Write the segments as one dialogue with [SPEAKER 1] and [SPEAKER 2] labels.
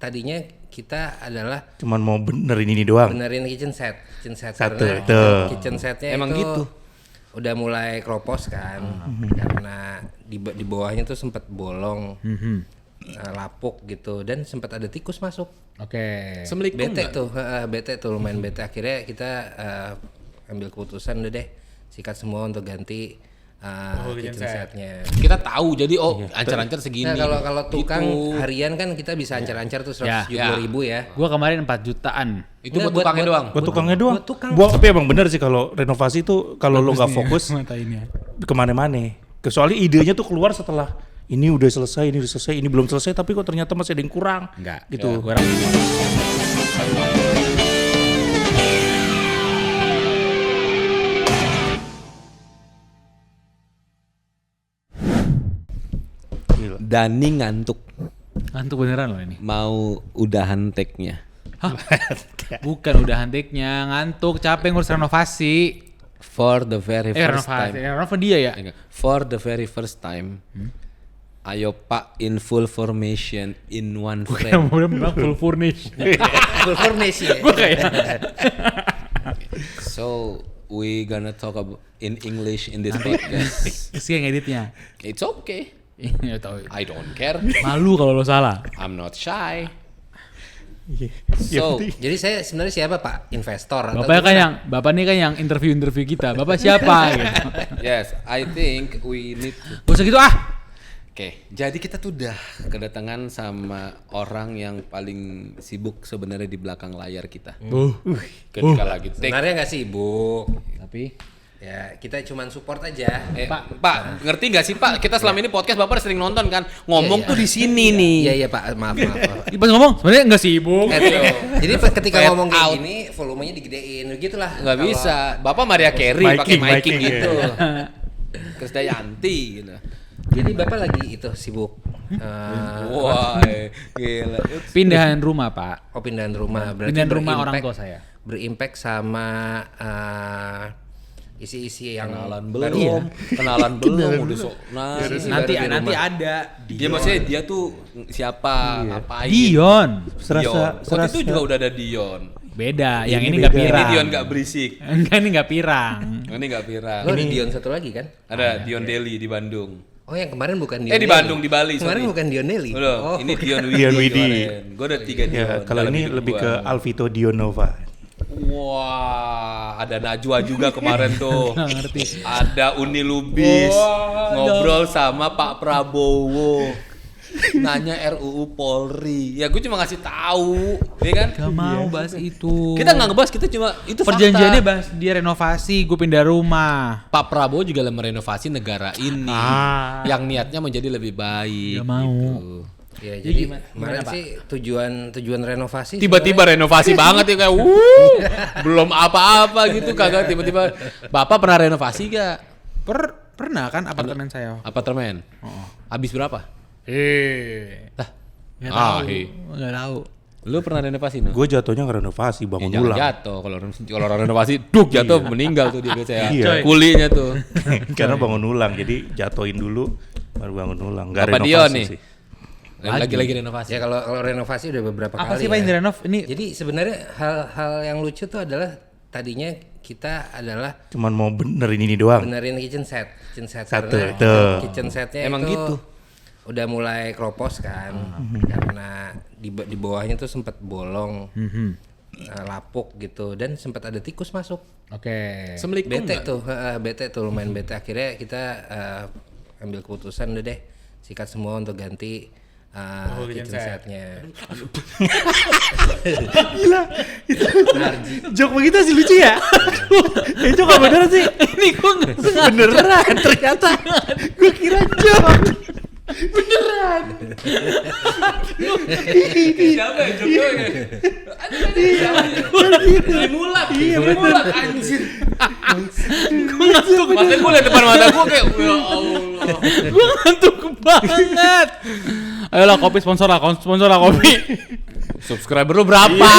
[SPEAKER 1] tadinya kita adalah
[SPEAKER 2] cuman mau benerin ini doang.
[SPEAKER 1] benerin kitchen set
[SPEAKER 2] Satu,
[SPEAKER 1] karena
[SPEAKER 2] itu.
[SPEAKER 1] kitchen setnya
[SPEAKER 3] Emang
[SPEAKER 1] itu
[SPEAKER 3] gitu.
[SPEAKER 1] udah mulai kropos kan, karena di bawahnya tuh sempat bolong, lapuk gitu, dan sempat ada tikus masuk.
[SPEAKER 4] Oke.
[SPEAKER 3] Semelikum
[SPEAKER 1] Bete tuh lumayan bete. Akhirnya kita ambil keputusan udah deh sikat semua untuk ganti kitchen setnya.
[SPEAKER 3] Kita tahu jadi ancar-ancar segini.
[SPEAKER 1] Nah kalau tukang
[SPEAKER 3] Gitu.
[SPEAKER 1] harian kan kita bisa ancar-ancar tuh
[SPEAKER 4] Ya.
[SPEAKER 1] 170.000 ya.
[SPEAKER 4] Gua kemarin 4 jutaan.
[SPEAKER 3] Itu
[SPEAKER 1] Nggak,
[SPEAKER 3] buat tukangnya doang.
[SPEAKER 2] Buat tukangnya doang.
[SPEAKER 1] buat tukang.
[SPEAKER 2] Tapi emang bener sih kalau renovasi tuh kalau lo nggak fokus
[SPEAKER 4] Matainnya.
[SPEAKER 2] kemana-mana. Kecuali idenya tuh keluar setelah ini udah selesai, ini belum selesai, tapi kok ternyata masih ada yang kurang.
[SPEAKER 4] Enggak.
[SPEAKER 2] Gitu.
[SPEAKER 4] Ya, gua
[SPEAKER 2] Gila.
[SPEAKER 3] Dani ngantuk.
[SPEAKER 4] ngantuk beneran loh ini.
[SPEAKER 3] Mau udahan take-nya.
[SPEAKER 4] Bukan udah hantiknya, ngantuk, capek ngurus renovasi.
[SPEAKER 3] For the very first
[SPEAKER 4] Renovasi.
[SPEAKER 3] time.
[SPEAKER 4] Renovasi dia ya.
[SPEAKER 3] For the very first time. Ayo Pak in full formation in one
[SPEAKER 4] Yang
[SPEAKER 3] frame.
[SPEAKER 4] udah bilang full furnish.
[SPEAKER 1] Full furnish ya.
[SPEAKER 4] Gua kayak
[SPEAKER 3] So we gonna talk about in English in this podcast.
[SPEAKER 4] kesian ngeditnya.
[SPEAKER 3] It's okay.
[SPEAKER 4] Iya tahu.
[SPEAKER 3] I don't care.
[SPEAKER 4] Malu kalau lo salah.
[SPEAKER 3] I'm not shy.
[SPEAKER 2] Iya.
[SPEAKER 3] So
[SPEAKER 1] Jadi saya sebenarnya siapa Pak? Investor atau
[SPEAKER 4] Bapak
[SPEAKER 1] gimana?
[SPEAKER 4] Bapak nih kan yang interview kita. Bapak siapa gitu.
[SPEAKER 3] yes, I think we need to.
[SPEAKER 4] Gak usah gitu ah.
[SPEAKER 3] Oke, jadi kita tuh udah kedatangan sama orang yang paling sibuk sebenarnya di belakang layar kita. Ketika lagi take.
[SPEAKER 1] Sebenarnya nggak sibuk.
[SPEAKER 4] Tapi
[SPEAKER 1] Ya kita cuman support aja.
[SPEAKER 3] Pak, ngerti nggak sih Pak? Kita selama ini podcast Bapak sering nonton kan? Ngomong
[SPEAKER 1] Iya,
[SPEAKER 3] tuh di sini nih.
[SPEAKER 1] Iya Pak, maaf.
[SPEAKER 4] pas ngomong sebenarnya nggak sibuk.
[SPEAKER 1] Jadi ketika
[SPEAKER 3] Fade
[SPEAKER 1] ngomong kayak
[SPEAKER 3] out.
[SPEAKER 1] gini, volumenya digedein, begitulah.
[SPEAKER 3] Nggak
[SPEAKER 1] Kalau-
[SPEAKER 3] bisa. Bapak Maria Carey pakai miking
[SPEAKER 2] miking,
[SPEAKER 3] gitu. Krisdayanti gitu.
[SPEAKER 1] Jadi Bapak lagi itu sibuk.
[SPEAKER 3] Wah, gila.
[SPEAKER 4] Pindahan rumah Pak.
[SPEAKER 1] Pindahan rumah. Berarti
[SPEAKER 4] Pindahan rumah orang
[SPEAKER 1] berimpact-
[SPEAKER 4] tua saya.
[SPEAKER 1] Berimpact sama isi-isi yang
[SPEAKER 3] Kenalan
[SPEAKER 1] baru.
[SPEAKER 3] belum? Kenalan belum udah sok. Nah,
[SPEAKER 1] Isi-isi
[SPEAKER 4] Nanti
[SPEAKER 1] baru di
[SPEAKER 4] nanti
[SPEAKER 1] rumah.
[SPEAKER 4] ada.
[SPEAKER 3] dia maksudnya dia tuh siapa? Ngapain?
[SPEAKER 4] Dion.
[SPEAKER 2] Serasa
[SPEAKER 3] Waktu itu juga udah ada Dion.
[SPEAKER 4] Beda. Yang
[SPEAKER 2] Ini
[SPEAKER 4] ini nggak
[SPEAKER 2] beda.
[SPEAKER 3] Ini
[SPEAKER 4] pirang.
[SPEAKER 3] Dion nggak berisik.
[SPEAKER 4] Enggak ini nggak pirang.
[SPEAKER 3] Ini nggak pirang.
[SPEAKER 1] Lo ada Dion satu lagi kan?
[SPEAKER 3] Ada Dion Deli di Bandung.
[SPEAKER 1] Oh yang kemarin bukan Dion
[SPEAKER 3] Di
[SPEAKER 1] Deli.
[SPEAKER 3] Bandung, di Bali.
[SPEAKER 1] Kemarin
[SPEAKER 3] sorry.
[SPEAKER 1] bukan Dion Deli.
[SPEAKER 3] Udah,
[SPEAKER 1] Oh,
[SPEAKER 3] ini Dion
[SPEAKER 2] Dion Widi.
[SPEAKER 3] Gue udah 3 Dion.
[SPEAKER 2] Ya, kalau
[SPEAKER 3] dalam
[SPEAKER 2] ini
[SPEAKER 3] hidup
[SPEAKER 2] lebih
[SPEAKER 3] gua.
[SPEAKER 2] ke Alvito Dionova.
[SPEAKER 3] Wah, ada Najwa juga kemarin tuh.
[SPEAKER 4] Nggak ngerti.
[SPEAKER 3] Ada Uni Lubis ngobrol sama Pak Prabowo. Nanya RUU Polri. Ya gue cuma ngasih tahu, ya kan?
[SPEAKER 4] Gak mau bahas itu.
[SPEAKER 3] Kita nggak ngebahas, kita cuma itu
[SPEAKER 4] Perjanjiannya
[SPEAKER 3] fakta.
[SPEAKER 4] bahas dia renovasi, gue pindah rumah.
[SPEAKER 3] Pak Prabowo juga merenovasi negara ini yang niatnya menjadi lebih baik.
[SPEAKER 4] Gak mau.
[SPEAKER 3] gitu.
[SPEAKER 1] Ya,
[SPEAKER 4] Jadi
[SPEAKER 1] jadi
[SPEAKER 4] gimana,
[SPEAKER 1] kemarin
[SPEAKER 4] Pak?
[SPEAKER 1] sih tujuan renovasi
[SPEAKER 3] Tiba-tiba renovasi banget ya kayak belum apa-apa gitu kagak tiba-tiba. Bapak pernah renovasi gak?
[SPEAKER 4] Pernah kan apartemen saya.
[SPEAKER 3] Apartemen? Habis berapa? Lah,
[SPEAKER 4] Nggak
[SPEAKER 3] Ah,
[SPEAKER 4] tahu.
[SPEAKER 3] iya.
[SPEAKER 4] Nggak tahu.
[SPEAKER 3] lu pernah renovasi no?
[SPEAKER 2] Gue jatuhnya ngerenovasi, bangun
[SPEAKER 3] Jangan
[SPEAKER 2] ulang.
[SPEAKER 3] jatuh kalau orang renovasi duk jatuh meninggal tuh dia biasanya.
[SPEAKER 2] Iya.
[SPEAKER 3] Kulinya tuh.
[SPEAKER 2] Karena bangun ulang, jadi jatuhin dulu baru bangun ulang. Nggak
[SPEAKER 3] Bapak
[SPEAKER 2] renovasi
[SPEAKER 3] Dion nih.
[SPEAKER 2] sih.
[SPEAKER 3] Lagi renovasi.
[SPEAKER 1] Ya kalau renovasi udah beberapa
[SPEAKER 4] Apa
[SPEAKER 1] kali.
[SPEAKER 4] sih Pak yang
[SPEAKER 1] ya.
[SPEAKER 4] direnov? Ini
[SPEAKER 1] Jadi sebenarnya hal-hal yang lucu tuh adalah tadinya kita adalah
[SPEAKER 2] Cuman mau benerin ini doang.
[SPEAKER 1] benerin kitchen set
[SPEAKER 2] Satu,
[SPEAKER 1] karena
[SPEAKER 2] itu.
[SPEAKER 1] kitchen setnya
[SPEAKER 3] Emang
[SPEAKER 1] itu
[SPEAKER 3] gitu.
[SPEAKER 1] udah mulai kropos kan, karena di bawahnya tuh sempat bolong, lapuk gitu, dan sempat ada tikus masuk.
[SPEAKER 4] Oke.
[SPEAKER 3] Semelikum
[SPEAKER 1] Bete
[SPEAKER 3] nggak?
[SPEAKER 1] tuh lumayan bete. Akhirnya kita ambil keputusan udah deh sikat semua untuk ganti kitchen setnya.
[SPEAKER 2] Jok begitu sih lucu ya. Itu gak bener sih.
[SPEAKER 4] Ini gue nggak
[SPEAKER 2] Beneran ternyata. Gue kira jok.
[SPEAKER 3] Siapa ya jodohnya? Sri Mulat. Iya Mulat anjir.
[SPEAKER 4] gue ngantuk.
[SPEAKER 3] Masa gue liat depan mata gue kayak ya Allah.
[SPEAKER 4] Gue ngantuk banget. Ayolah kopi sponsor lah kopi.
[SPEAKER 3] Subscriber lu berapa?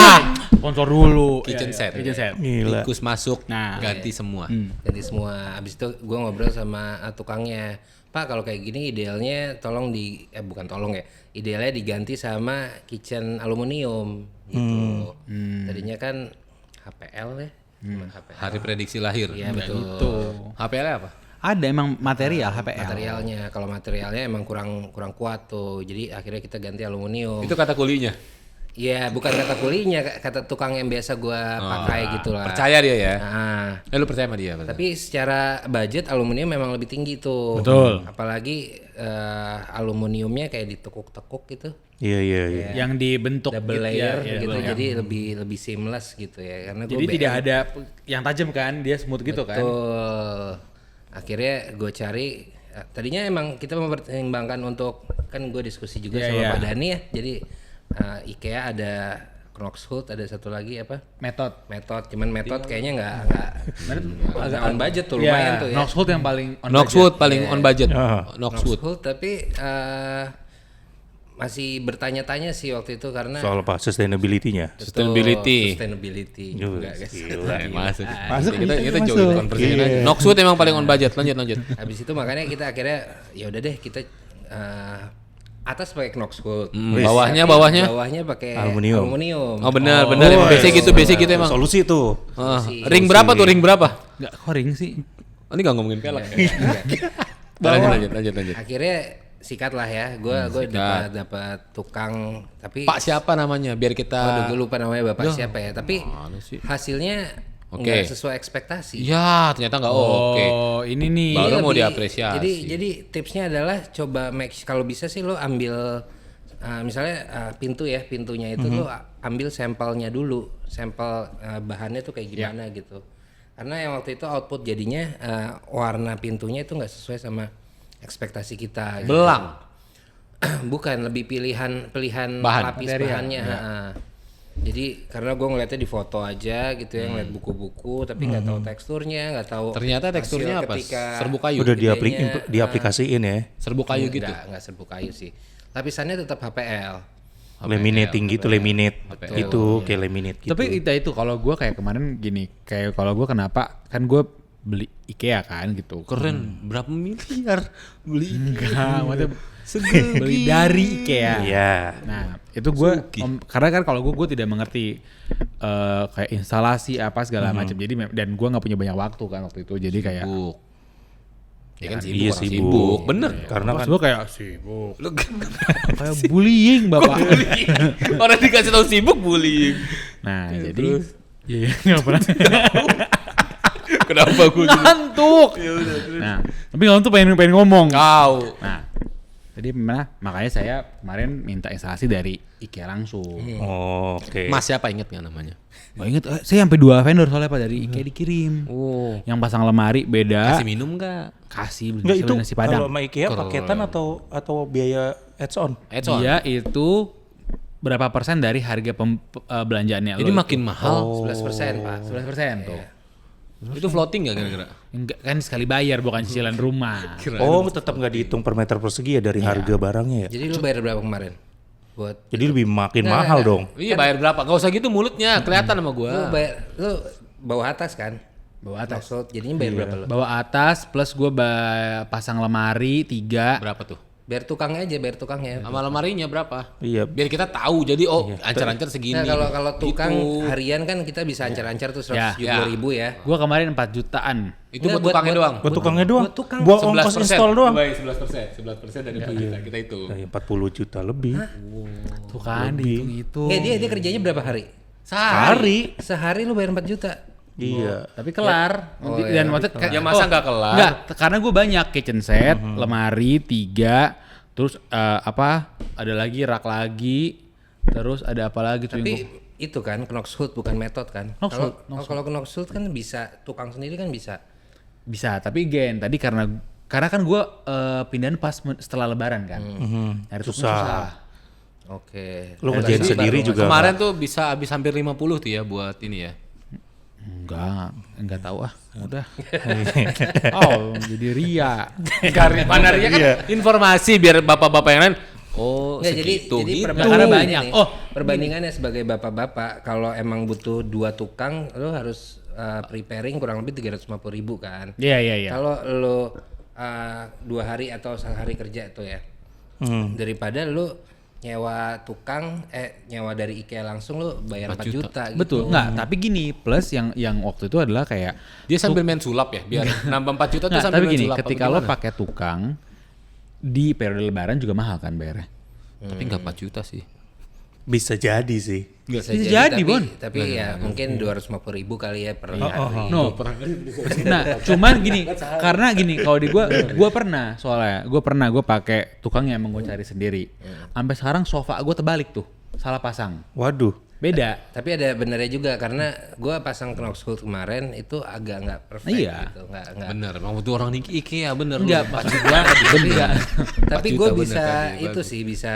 [SPEAKER 4] Sponsor dulu.
[SPEAKER 3] Kitchen set.
[SPEAKER 4] Kitchen set.
[SPEAKER 2] Gila.
[SPEAKER 3] Tikus masuk,
[SPEAKER 4] Nah.
[SPEAKER 3] ganti semua.
[SPEAKER 1] Ganti semua. Abis itu gue ngobrol sama tukangnya. Pak kalau kayak gini idealnya tolong bukan tolong ya, idealnya diganti sama kitchen aluminium gitu. Tadinya kan HPL ya, cuma HPL.
[SPEAKER 3] Hari prediksi lahir.
[SPEAKER 1] Iya betul.
[SPEAKER 4] Gitu.
[SPEAKER 3] HPL apa?
[SPEAKER 4] Ada emang material HPL.
[SPEAKER 1] Materialnya, kalau materialnya emang kurang kuat tuh, jadi akhirnya kita ganti aluminium.
[SPEAKER 3] Itu kata kulinya.
[SPEAKER 1] Iya, bukan kata kulinya, kata tukang yang biasa gua pakai gitu lah.
[SPEAKER 3] Percaya dia ya.
[SPEAKER 1] Nah,
[SPEAKER 3] Lu percaya sama dia?
[SPEAKER 1] tapi secara budget aluminium memang lebih tinggi tuh.
[SPEAKER 4] Betul.
[SPEAKER 1] Apalagi aluminiumnya kayak ditekuk-tekuk gitu,
[SPEAKER 2] Iya.
[SPEAKER 4] Yang dibentuk
[SPEAKER 1] double
[SPEAKER 4] gitu,
[SPEAKER 1] layer
[SPEAKER 4] ya,
[SPEAKER 1] gitu,
[SPEAKER 4] double layer.
[SPEAKER 1] jadi lebih seamless gitu ya. Karena
[SPEAKER 4] Jadi tidak ada yang tajam kan, dia smooth gitu kan.
[SPEAKER 1] Betul. Akhirnya gue cari. Tadinya emang kita mempertimbangkan untuk, kan gue diskusi juga
[SPEAKER 4] Iya,
[SPEAKER 1] sama
[SPEAKER 4] iya.
[SPEAKER 1] Pak Dani ya. Jadi IKEA ada Knoxhood, ada satu lagi apa?
[SPEAKER 4] Metode.
[SPEAKER 1] Cuman metode kayaknya nggak on budget tuh, lumayan tuh ya.
[SPEAKER 4] Knoxwood yang paling on
[SPEAKER 3] Knoxwood paling on budget.
[SPEAKER 2] Ah.
[SPEAKER 3] Knoxwood.
[SPEAKER 1] Knoxhood, tapi masih bertanya-tanya sih waktu itu karena
[SPEAKER 2] Soal apa sustainability-nya.
[SPEAKER 3] Sustainability.
[SPEAKER 1] Sustainability.
[SPEAKER 2] Yo,
[SPEAKER 1] Enggak, guys.
[SPEAKER 2] gila.
[SPEAKER 3] Masuk.
[SPEAKER 2] Masuk,
[SPEAKER 3] Kita
[SPEAKER 2] masuk.
[SPEAKER 3] jauhin konversinya aja. Knoxwood emang paling on budget. Lanjut.
[SPEAKER 1] Habis itu makanya kita akhirnya ya udah deh kita atas pakai Knoxwood.
[SPEAKER 3] Bawahnya
[SPEAKER 1] Bawahnya pakai
[SPEAKER 2] Aluminium.
[SPEAKER 1] aluminium.
[SPEAKER 3] Oh benar emang basic gitu emang.
[SPEAKER 2] Solusi tuh.
[SPEAKER 3] Ring berapa tuh? Ring berapa?
[SPEAKER 4] Enggak koring sih.
[SPEAKER 3] Oh, ini enggak ngomongin pelek. Lanjut.
[SPEAKER 1] Akhirnya sikat lah ya. Gue dapat tukang, tapi
[SPEAKER 3] Pak siapa namanya? Biar kita
[SPEAKER 1] gue lupa namanya bapak siapa ya. Tapi
[SPEAKER 3] mana sih?
[SPEAKER 1] hasilnya
[SPEAKER 3] Oke.
[SPEAKER 1] nggak sesuai ekspektasi.
[SPEAKER 3] Ya, ternyata enggak oke.
[SPEAKER 4] Oh, ini nih.
[SPEAKER 3] Baru mau
[SPEAKER 1] lebih-
[SPEAKER 3] diapresiasi.
[SPEAKER 1] Jadi tipsnya adalah coba kalau bisa sih lo ambil misalnya pintunya itu lo ambil sampelnya dulu, sampel bahannya tuh kayak gimana gitu. Karena yang waktu itu output jadinya warna pintunya itu nggak sesuai sama ekspektasi kita. Gitu.
[SPEAKER 3] Belang.
[SPEAKER 1] Bukan, lebih pilihan
[SPEAKER 3] Bahan.
[SPEAKER 1] lapis bahannya. Jadi karena gue ngeliatnya di foto aja gitu ya, ngeliat buku-buku tapi nggak tahu teksturnya, nggak tahu.
[SPEAKER 3] Ternyata teksturnya
[SPEAKER 1] hasil
[SPEAKER 3] apa?
[SPEAKER 1] ketika-
[SPEAKER 3] Serbu kayu.
[SPEAKER 2] Udah
[SPEAKER 1] Gedenya,
[SPEAKER 2] diaplikasiin ya.
[SPEAKER 3] Serbu kayu gitu.
[SPEAKER 1] Nggak serbu kayu sih. Lapisannya tetap HPL.
[SPEAKER 2] Laminating gitu, laminate. Itu kayak laminate gitu.
[SPEAKER 4] Tapi itu kalau gue kayak kemarin gini, kayak kalau gue kenapa kan gue beli IKEA kan gitu.
[SPEAKER 3] Keren. Berapa miliar beli?
[SPEAKER 4] Enggak, maksudnya beli dari IKEA.
[SPEAKER 2] Iya.
[SPEAKER 4] Nah itu gue karena kan kalau gue tidak mengerti kayak instalasi apa segala macam. Jadi dan gue nggak punya banyak waktu kan waktu itu. Jadi kayak
[SPEAKER 3] Sibuk. Ya kan
[SPEAKER 2] Iya,
[SPEAKER 3] orang
[SPEAKER 2] sibuk.
[SPEAKER 3] sibuk. Bener.
[SPEAKER 2] Karena kan
[SPEAKER 4] gue kayak sibuk.
[SPEAKER 3] Lu
[SPEAKER 4] Kayak bullying bapak.
[SPEAKER 3] orang dikasih tahu sibuk bullying.
[SPEAKER 4] Nah jadi iya nggak pernah.
[SPEAKER 3] Kenapa gue
[SPEAKER 4] Ngantuk. Nah tapi ngantuk pengen ngomong.
[SPEAKER 3] kau?
[SPEAKER 4] Nah jadi makanya saya kemarin minta instalasi dari IKEA langsung.
[SPEAKER 2] oh, oke.
[SPEAKER 3] Mas siapa inget nggak namanya?
[SPEAKER 4] Gak inget, saya sampai 2 vendor soalnya Pak dari IKEA dikirim.
[SPEAKER 3] Oh.
[SPEAKER 4] Yang pasang lemari beda.
[SPEAKER 3] Kasih minum nggak?
[SPEAKER 4] Kasih
[SPEAKER 2] Enggak itu
[SPEAKER 4] nasi padang.
[SPEAKER 2] kalau sama IKEA paketan atau biaya add-on?
[SPEAKER 3] Edson.
[SPEAKER 4] Dia itu berapa persen dari harga belanjaannya.
[SPEAKER 3] Jadi
[SPEAKER 4] lo
[SPEAKER 3] makin mahal.
[SPEAKER 1] 11% Pak.
[SPEAKER 4] 11% tuh.
[SPEAKER 3] Itu floating nggak kira-kira?
[SPEAKER 4] Enggak kan sekali bayar bukan cicilan rumah.
[SPEAKER 2] Oh, tetap nggak dihitung per meter persegi ya dari harga barangnya ya.
[SPEAKER 1] Jadi lu bayar berapa kemarin? Buat
[SPEAKER 2] Jadi lebih makin mahal dong.
[SPEAKER 3] Iya bayar berapa? Gak usah gitu mulutnya, kelihatan sama
[SPEAKER 1] lu
[SPEAKER 3] gua.
[SPEAKER 1] lu bawah atas kan?
[SPEAKER 4] Bawah atas.
[SPEAKER 1] Maksud jadinya bayar berapa lu?
[SPEAKER 4] Bawa atas plus gue pasang lemari 3.
[SPEAKER 3] Berapa tuh?
[SPEAKER 1] Bayar tukangnya aja, bayar tukangnya.
[SPEAKER 3] Sama lemarinya berapa?
[SPEAKER 2] Iya.
[SPEAKER 3] Biar kita tahu. Jadi ancar-ancar segini.
[SPEAKER 1] Nah, kalau tukang
[SPEAKER 3] Gitu.
[SPEAKER 1] harian kan kita bisa ancar-ancar tuh
[SPEAKER 4] Ya.
[SPEAKER 1] 170.000 ya.
[SPEAKER 4] Gue kemarin 4 jutaan.
[SPEAKER 3] Itu
[SPEAKER 1] Enggak,
[SPEAKER 3] buat tukangnya doang.
[SPEAKER 2] Buat tukangnya doang.
[SPEAKER 1] buat tukang.
[SPEAKER 2] Buat ongkos install doang.
[SPEAKER 3] 11% dari 4 juta kita itu.
[SPEAKER 2] Ya, 40 juta lebih.
[SPEAKER 4] Tuh kan dihitung-hitung.
[SPEAKER 1] Dia kerjanya berapa hari?
[SPEAKER 2] Sehari.
[SPEAKER 1] Sehari lu bayar 4 juta.
[SPEAKER 2] Iya.
[SPEAKER 4] Tapi kelar.
[SPEAKER 1] Oh,
[SPEAKER 4] Dan
[SPEAKER 1] iya.
[SPEAKER 4] maksudnya
[SPEAKER 3] Ya masa nggak kelar?
[SPEAKER 4] Enggak, karena gue banyak kitchen set, lemari 3, terus ada lagi rak lagi, terus ada apa lagi tuh yang
[SPEAKER 1] Tapi itu kan Knoxhood bukan metode kan? Kalau Knoxhood kan bisa, tukang sendiri kan bisa.
[SPEAKER 4] bisa. Tapi tadi karena kan gue pindahan pas setelah lebaran kan. Nyari tukang susah.
[SPEAKER 1] Oke.
[SPEAKER 2] Lu kerjain
[SPEAKER 1] Berarti
[SPEAKER 2] sendiri
[SPEAKER 1] baru
[SPEAKER 2] juga.
[SPEAKER 3] Kemarin tuh bisa habis hampir 50 tuh ya buat ini ya.
[SPEAKER 4] Enggak tahu udah. Oh, jadi ria.
[SPEAKER 3] Mana ria kan informasi biar bapak-bapak yang lain. Oh,
[SPEAKER 1] Nggak, jadi
[SPEAKER 3] segitu gitu.
[SPEAKER 1] perbandingannya
[SPEAKER 4] banyak.
[SPEAKER 1] nih,
[SPEAKER 4] Oh,
[SPEAKER 1] perbandingannya sebagai bapak-bapak kalau emang butuh 2 tukang lo harus preparing kurang lebih 350.000 kan.
[SPEAKER 4] Iya.
[SPEAKER 1] Kalau lo 2 hari atau sehari kerja tuh ya. Daripada lu nyewa tukang nyewa dari IKEA langsung lu bayar 4 juta gitu.
[SPEAKER 4] Betul. Enggak, tapi gini, plus yang waktu itu adalah kayak
[SPEAKER 3] Dia sambil main sulap ya, biar nambah 4 juta tuh
[SPEAKER 4] nggak,
[SPEAKER 3] sambil
[SPEAKER 4] tapi
[SPEAKER 3] main
[SPEAKER 4] gini,
[SPEAKER 3] sulap.
[SPEAKER 4] ketika lo pakai tukang di periode lebaran juga mahal kan bayarnya.
[SPEAKER 3] Tapi nggak 4 juta sih.
[SPEAKER 2] Bisa jadi sih.
[SPEAKER 4] Bisa
[SPEAKER 1] jadi,
[SPEAKER 4] jadi, Bon.
[SPEAKER 1] Tapi ya mungkin 250.000 kali ya per hari.
[SPEAKER 4] No. Nah, cuman gini, karena gini, kalau di gua pernah soalnya, gue pakai tukang yang emang gue cari sendiri. Sampai sekarang sofa gue terbalik tuh, salah pasang.
[SPEAKER 2] Waduh.
[SPEAKER 4] Beda.
[SPEAKER 1] Tapi ada benernya juga karena gue pasang Knoxwood kemarin itu agak nggak perfect
[SPEAKER 4] Iya.
[SPEAKER 1] gitu, nggak.
[SPEAKER 3] Bener, emang butuh orang IKEA bener.
[SPEAKER 4] Enggak,
[SPEAKER 3] lu.
[SPEAKER 4] maksud gua bener.
[SPEAKER 1] Tapi
[SPEAKER 3] 4
[SPEAKER 1] gue
[SPEAKER 3] juta
[SPEAKER 1] bisa
[SPEAKER 3] bener tadi,
[SPEAKER 1] itu
[SPEAKER 3] bagus.
[SPEAKER 1] sih bisa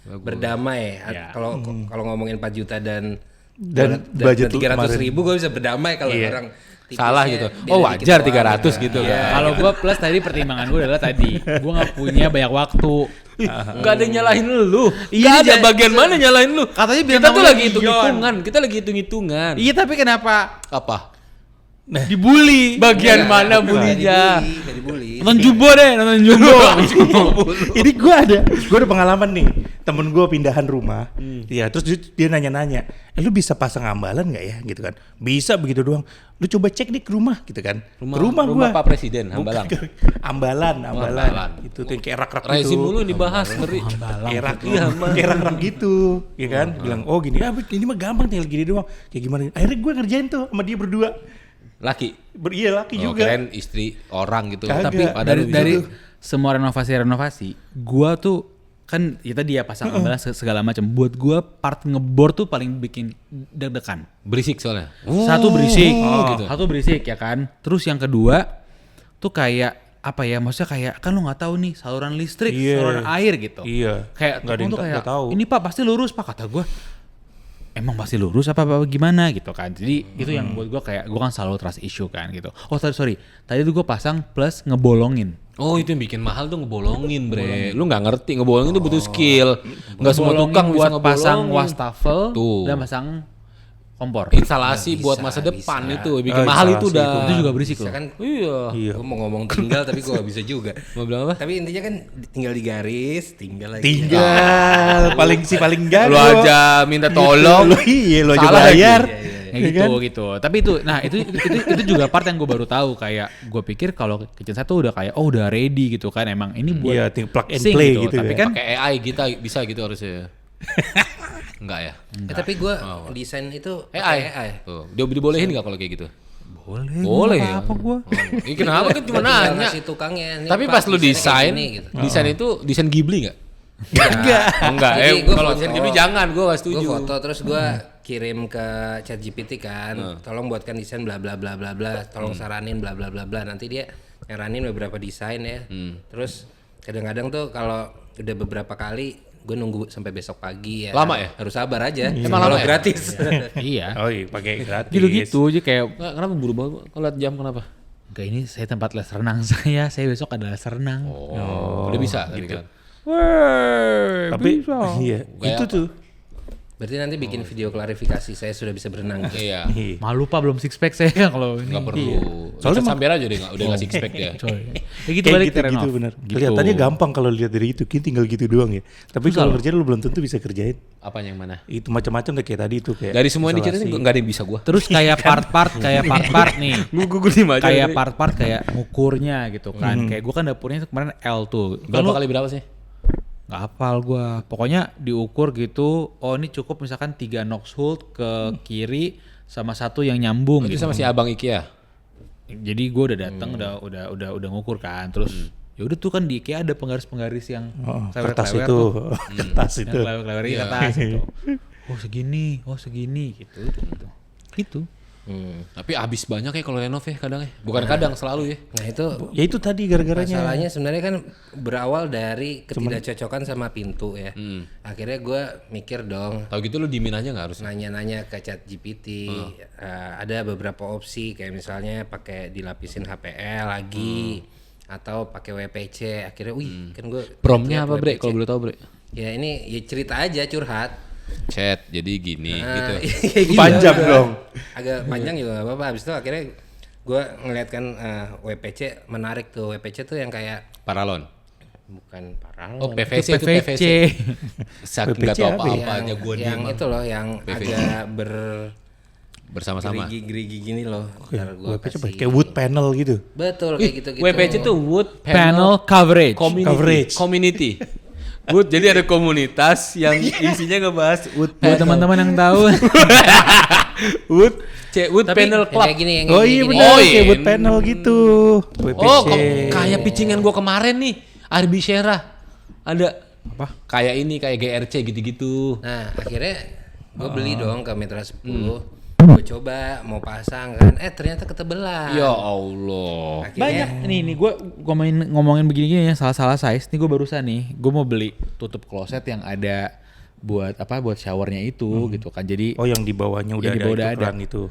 [SPEAKER 1] berdamai.
[SPEAKER 4] Ya.
[SPEAKER 1] Kalau ngomongin 4 juta dan
[SPEAKER 2] budget lu
[SPEAKER 1] 300.000 gue bisa berdamai kalau
[SPEAKER 2] Iya.
[SPEAKER 1] orang tipisnya
[SPEAKER 3] Salah gitu.
[SPEAKER 1] beda
[SPEAKER 3] Oh
[SPEAKER 1] dikit
[SPEAKER 3] wajar
[SPEAKER 1] doang.
[SPEAKER 3] 300 gitu
[SPEAKER 1] Iya.
[SPEAKER 3] kan.
[SPEAKER 4] Kalau gue plus tadi pertimbangan gue adalah tadi, gue nggak punya banyak waktu.
[SPEAKER 3] Enggak ada yang nyalahin lu.
[SPEAKER 4] Iya,
[SPEAKER 3] Enggak ada
[SPEAKER 4] iya.
[SPEAKER 3] bagian mana nyalahin lu.
[SPEAKER 4] Katanya biar
[SPEAKER 3] kita tuh
[SPEAKER 4] namanya
[SPEAKER 3] lagi
[SPEAKER 4] Ion.
[SPEAKER 3] hitung-hitungan. Kita lagi hitung-hitungan.
[SPEAKER 4] Iya, tapi kenapa
[SPEAKER 3] Apa?
[SPEAKER 4] dibully?
[SPEAKER 3] Bagian mana
[SPEAKER 1] Nggak
[SPEAKER 3] bulinya?
[SPEAKER 1] dibully.
[SPEAKER 4] Nonton Jumbo deh, nonton Jumbo.
[SPEAKER 2] Ini gue ada pengalaman nih. Temen gue pindahan rumah, ya terus dia nanya-nanya, lu bisa pasang ambalan nggak ya, gitu kan? Bisa begitu doang. Lu coba cek di ke rumah, gitu kan?
[SPEAKER 3] Rumah
[SPEAKER 2] gua.
[SPEAKER 3] Pak Presiden, Hambalang.
[SPEAKER 2] ambalan.
[SPEAKER 3] Ambalan.
[SPEAKER 2] Itu tuh yang kayak rak-rak
[SPEAKER 3] Rezim
[SPEAKER 2] gitu.
[SPEAKER 3] mulu yang dibahas ngeri.
[SPEAKER 2] Kayak rak gitu, ya kan? Bilang, oh gini, ini mah gampang tinggal gini doang. Kayak gimana? Akhirnya gue ngerjain tuh sama dia berdua.
[SPEAKER 3] Laki.
[SPEAKER 2] Iya laki
[SPEAKER 3] Oh,
[SPEAKER 2] juga.
[SPEAKER 3] keren istri orang gitu.
[SPEAKER 2] Kagak.
[SPEAKER 3] Tapi
[SPEAKER 4] dari semua renovasi, gua tuh kan ya tadi ya pasang ambalan segala macam. Buat gua part ngebor tuh paling bikin deg-degan.
[SPEAKER 3] berisik soalnya.
[SPEAKER 4] Satu berisik,
[SPEAKER 3] gitu.
[SPEAKER 4] satu berisik ya kan. Terus yang kedua tuh kayak apa ya? Maksudnya kayak kan lu nggak tahu nih saluran listrik,
[SPEAKER 2] Iya.
[SPEAKER 4] saluran air gitu.
[SPEAKER 2] Iya.
[SPEAKER 4] Kayak
[SPEAKER 2] Nggak ada
[SPEAKER 4] tukang
[SPEAKER 2] yang
[SPEAKER 4] tuh kayak
[SPEAKER 2] nggak tahu.
[SPEAKER 4] ini Pak pasti lurus Pak, kata gua. Emang pasti lurus apa gimana gitu kan. Jadi itu yang buat gua kayak gua kan selalu trust issue kan gitu. Oh sorry. Tadi tuh gua pasang plus ngebolongin.
[SPEAKER 3] Oh itu yang bikin mahal tuh ngebolongin bre. Lu nggak ngerti ngebolongin tuh butuh skill. Nggak semua
[SPEAKER 4] Ngebolongin
[SPEAKER 3] tukang bisa
[SPEAKER 4] buat
[SPEAKER 3] ngebolongin.
[SPEAKER 4] pasang wastafel
[SPEAKER 3] Tuh.
[SPEAKER 4] dan pasang kompor.
[SPEAKER 3] Instalasi
[SPEAKER 1] Nggak
[SPEAKER 3] buat
[SPEAKER 1] bisa,
[SPEAKER 3] masa depan
[SPEAKER 1] bisa.
[SPEAKER 3] itu bikin mahal itu
[SPEAKER 2] instalasi
[SPEAKER 3] dah.
[SPEAKER 4] Itu juga berisik loh.
[SPEAKER 1] Kan
[SPEAKER 3] Iya.
[SPEAKER 1] gue mau ngomong tinggal tapi gue gak bisa juga.
[SPEAKER 3] Mau bilang apa?
[SPEAKER 1] Tapi intinya kan tinggal di garis, tinggal lagi.
[SPEAKER 2] Tinggal paling jago.
[SPEAKER 3] Lu aja minta tolong.
[SPEAKER 2] Lu aja
[SPEAKER 3] Salah lagi.
[SPEAKER 2] bayar.
[SPEAKER 4] Ya gitu. Tapi itu, nah itu juga part yang gue baru tahu kayak gue pikir kalau kitchen set tuh udah kayak udah ready gitu kan, emang ini buat
[SPEAKER 2] Iya, tinggal plug and
[SPEAKER 4] sink
[SPEAKER 2] play gitu
[SPEAKER 4] Tapi
[SPEAKER 2] ya.
[SPEAKER 4] kan
[SPEAKER 3] Pakai AI kita bisa gitu harusnya. Enggak ya?
[SPEAKER 1] Tapi gue desain itu
[SPEAKER 3] AI.
[SPEAKER 1] pakai AI.
[SPEAKER 3] Tuh, dia dibolehin nggak kalau kayak gitu?
[SPEAKER 4] boleh.
[SPEAKER 3] Boleh ya.
[SPEAKER 4] Apa gue?
[SPEAKER 3] Ini kenapa kan cuma
[SPEAKER 1] Tinggal
[SPEAKER 3] nanya.
[SPEAKER 1] ngasih tukangnya. "Nih,
[SPEAKER 3] Tapi
[SPEAKER 1] Pak,
[SPEAKER 3] pas lu
[SPEAKER 1] desainnya kayak
[SPEAKER 3] desain,
[SPEAKER 1] gini," gitu.
[SPEAKER 3] desain itu desain Ghibli nggak?
[SPEAKER 2] Enggak.
[SPEAKER 3] Enggak.
[SPEAKER 1] Jadi gua
[SPEAKER 3] Kalau
[SPEAKER 1] foto.
[SPEAKER 3] desain Ghibli jangan, gue nggak setuju.
[SPEAKER 1] Gue foto terus gue kirim ke ChatGPT kan, tolong buatkan desain bla bla bla bla bla, tolong saranin bla bla bla bla. Nanti dia nyaranin beberapa desain ya. Terus kadang-kadang tuh kalau udah beberapa kali gue nunggu sampai besok pagi ya.
[SPEAKER 3] Lama ya?
[SPEAKER 1] Harus sabar aja.
[SPEAKER 3] Emang
[SPEAKER 1] Kalau
[SPEAKER 3] lama ya?
[SPEAKER 1] gratis.
[SPEAKER 4] Iya.
[SPEAKER 2] Oh iya, pakai gratis.
[SPEAKER 4] Gitu aja kayak
[SPEAKER 3] Nggak, kenapa buru banget? Kalau lihat jam kenapa?
[SPEAKER 4] enggak, ini saya tempat les renang saya besok ada les renang.
[SPEAKER 3] Oh, udah bisa tadi kan.
[SPEAKER 4] Weh,
[SPEAKER 2] Tapi
[SPEAKER 4] bisa.
[SPEAKER 2] iya,
[SPEAKER 3] Kayak
[SPEAKER 2] itu
[SPEAKER 3] apa?
[SPEAKER 2] tuh.
[SPEAKER 1] Berarti nanti bikin video klarifikasi saya sudah bisa berenang.
[SPEAKER 3] Iya.
[SPEAKER 4] Malu Pak belum six pack saya kan kalau ini.
[SPEAKER 3] Nggak perlu.
[SPEAKER 4] Iya.
[SPEAKER 3] Soalnya sambil aja udah nggak six pack dia.
[SPEAKER 4] Coy. Ya gitu
[SPEAKER 2] Kayak
[SPEAKER 4] balik
[SPEAKER 2] gitu,
[SPEAKER 4] ke renov.
[SPEAKER 2] gitu bener.
[SPEAKER 4] Gitu.
[SPEAKER 2] Kelihatannya gampang kalau lihat dari itu, kini tinggal gitu doang ya. Tapi
[SPEAKER 4] Susah
[SPEAKER 2] kalau
[SPEAKER 4] loh.
[SPEAKER 2] kerjain lu belum tentu bisa kerjain.
[SPEAKER 3] Apa yang mana?
[SPEAKER 2] Itu macam-macam deh kayak tadi itu kayak.
[SPEAKER 3] Dari semua yang diceritain
[SPEAKER 2] instalasi.
[SPEAKER 3] nggak ada yang bisa gua.
[SPEAKER 4] Terus kayak part-part nih.
[SPEAKER 3] Gue diem aja.
[SPEAKER 4] Kayak part-part kayak ngukurnya gitu kan. Kayak gua kan dapurnya kemarin L tuh. Kan
[SPEAKER 3] Berapa
[SPEAKER 4] lu
[SPEAKER 3] kali berapa sih?
[SPEAKER 4] nggak hafal gua. Pokoknya diukur gitu. Oh ini cukup misalkan 3 Knoxwood ke kiri sama satu yang nyambung
[SPEAKER 3] Itu
[SPEAKER 4] gitu.
[SPEAKER 3] sama si abang IKEA.
[SPEAKER 4] Jadi gua udah datang udah ngukur kan. Terus ya udah tuh kan di IKEA ada penggaris-penggaris yang
[SPEAKER 2] Oh,
[SPEAKER 4] klewer-klewer
[SPEAKER 2] kertas itu,
[SPEAKER 4] tuh.
[SPEAKER 2] kertas
[SPEAKER 4] Yang
[SPEAKER 2] itu.
[SPEAKER 4] klewer-klewer di atas gitu. Oh segini gitu. Gitu.
[SPEAKER 3] Tapi habis banyak ya kalau renov ya kadang ya. Bukan kadang selalu ya.
[SPEAKER 1] Nah itu
[SPEAKER 2] Ya itu tadi gara-garanya.
[SPEAKER 1] masalahnya sebenarnya kan berawal dari ketidakcocokan sama pintu ya. Akhirnya gue mikir dong,
[SPEAKER 3] Tahu gitu lu dimin aja nggak harus.
[SPEAKER 1] nanya-nanya ke ChatGPT. Ada beberapa opsi kayak misalnya pakai dilapisin HPL lagi atau pakai WPC. Akhirnya, kan gue.
[SPEAKER 3] Promnya apa bre? Kalau boleh tahu bre?
[SPEAKER 1] Ya ini ya cerita aja curhat.
[SPEAKER 3] Chat jadi gini gitu.
[SPEAKER 1] Gitu.
[SPEAKER 2] Panjang dong.
[SPEAKER 1] Agak panjang juga gak apa-apa. Habis itu akhirnya gue ngeliat kan WPC menarik tuh. WPC tuh yang kayak
[SPEAKER 3] Paralon.
[SPEAKER 1] bukan paralon.
[SPEAKER 3] Oh, PVC itu PVC. Saking nggak tahu
[SPEAKER 2] apa ya?
[SPEAKER 3] apa-apanya gue
[SPEAKER 1] yang itu loh yang
[SPEAKER 3] PVC.
[SPEAKER 1] agak
[SPEAKER 3] bersama-sama.
[SPEAKER 1] gerigi gini loh. Ntar gua
[SPEAKER 2] WPC
[SPEAKER 1] kasih.
[SPEAKER 2] kayak wood panel gitu.
[SPEAKER 1] Betul kayak gitu-gitu.
[SPEAKER 3] WPC itu wood
[SPEAKER 4] Panel coverage.
[SPEAKER 3] community. Community. Wood, jadi ada komunitas yang isinya ngebahas wood
[SPEAKER 4] Buat
[SPEAKER 3] panel.
[SPEAKER 4] teman-teman yang tahu.
[SPEAKER 3] wood panel
[SPEAKER 1] Yang
[SPEAKER 3] club.
[SPEAKER 1] kayak gini yang
[SPEAKER 2] Oh
[SPEAKER 1] kayak
[SPEAKER 2] iya
[SPEAKER 1] gini.
[SPEAKER 2] benar,
[SPEAKER 3] Oh,
[SPEAKER 2] kayak
[SPEAKER 3] iya.
[SPEAKER 2] wood panel gitu. WPC.
[SPEAKER 3] Oh, kayak pitchingan gua kemarin nih, Arbi Shera. Ada apa? Kayak ini, kayak GRC gitu-gitu.
[SPEAKER 1] Nah akhirnya gue beli dong ke Mitra 10. Gue coba mau pasang kan, ternyata ketebelan.
[SPEAKER 3] Ya Allah.
[SPEAKER 1] Akhirnya
[SPEAKER 4] Banyak nih gue ngomongin begini-gini ya, salah-salah size. Nih gue barusan nih, gue mau beli tutup kloset yang ada buat apa, buat showernya itu gitu kan. Jadi
[SPEAKER 2] Oh yang di bawahnya udah
[SPEAKER 4] Yang di
[SPEAKER 2] ada
[SPEAKER 4] bawah
[SPEAKER 2] itu
[SPEAKER 4] udah ada.
[SPEAKER 2] keran itu.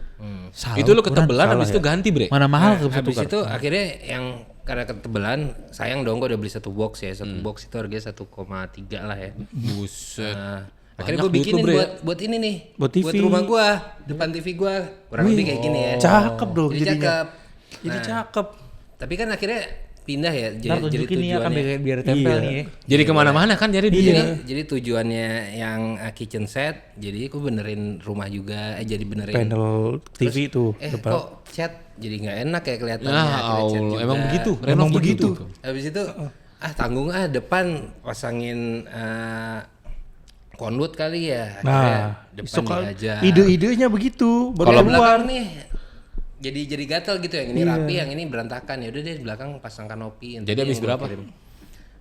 [SPEAKER 4] salah,
[SPEAKER 3] Itu lu
[SPEAKER 4] ukuran.
[SPEAKER 3] ketebelan
[SPEAKER 2] salah
[SPEAKER 3] habis
[SPEAKER 2] ya?
[SPEAKER 3] itu ganti, Bre.
[SPEAKER 4] Mana mahal
[SPEAKER 1] nah,
[SPEAKER 4] tuh
[SPEAKER 1] habis
[SPEAKER 4] tukar.
[SPEAKER 1] itu akhirnya yang karena ketebelan sayang dong gue udah beli satu box ya. Satu box itu harganya 1,3 lah ya.
[SPEAKER 3] Buset.
[SPEAKER 1] Nah, akhirnya
[SPEAKER 3] Banyak
[SPEAKER 1] gue
[SPEAKER 3] duit lu,
[SPEAKER 1] bikinin
[SPEAKER 3] Bre.
[SPEAKER 1] buat ini nih.
[SPEAKER 2] Buat TV.
[SPEAKER 1] rumah gue, depan TV gue. Kurang lebih kayak gini ya.
[SPEAKER 2] Cakep dong
[SPEAKER 1] Jadi
[SPEAKER 2] jadinya.
[SPEAKER 1] cakep.
[SPEAKER 2] Jadi
[SPEAKER 1] Nah,
[SPEAKER 2] cakep.
[SPEAKER 1] Tapi kan akhirnya pindah ya.
[SPEAKER 4] Ntar
[SPEAKER 1] Jadi
[SPEAKER 4] tunjukin nih ya kan
[SPEAKER 1] tujuannya.
[SPEAKER 4] biar tempel
[SPEAKER 2] Iya.
[SPEAKER 4] nih ya.
[SPEAKER 3] Jadi kemana-mana kan jadi
[SPEAKER 1] Jadi,
[SPEAKER 3] dia.
[SPEAKER 1] jadi tujuannya yang kitchen set, jadi aku benerin rumah juga, jadi benerin
[SPEAKER 2] Panel TV itu.
[SPEAKER 1] kok cat jadi nggak enak ya kelihatannya.
[SPEAKER 3] Ya
[SPEAKER 1] akhirnya cat
[SPEAKER 3] Allah,
[SPEAKER 1] juga.
[SPEAKER 3] emang begitu.
[SPEAKER 2] Emang
[SPEAKER 3] Renov
[SPEAKER 2] begitu.
[SPEAKER 1] Habis itu tanggung depan pasangin conduit kali ya. Akhirnya
[SPEAKER 2] Nah,
[SPEAKER 1] depan
[SPEAKER 2] suka
[SPEAKER 1] aja.
[SPEAKER 2] ide-idenya begitu. Baru
[SPEAKER 1] Kalau
[SPEAKER 2] keluar.
[SPEAKER 1] belakang nih jadi gatal gitu, yang ini rapi, yang ini berantakan. Ya udah deh belakang pasang kanopi.
[SPEAKER 3] Jadi habis berapa?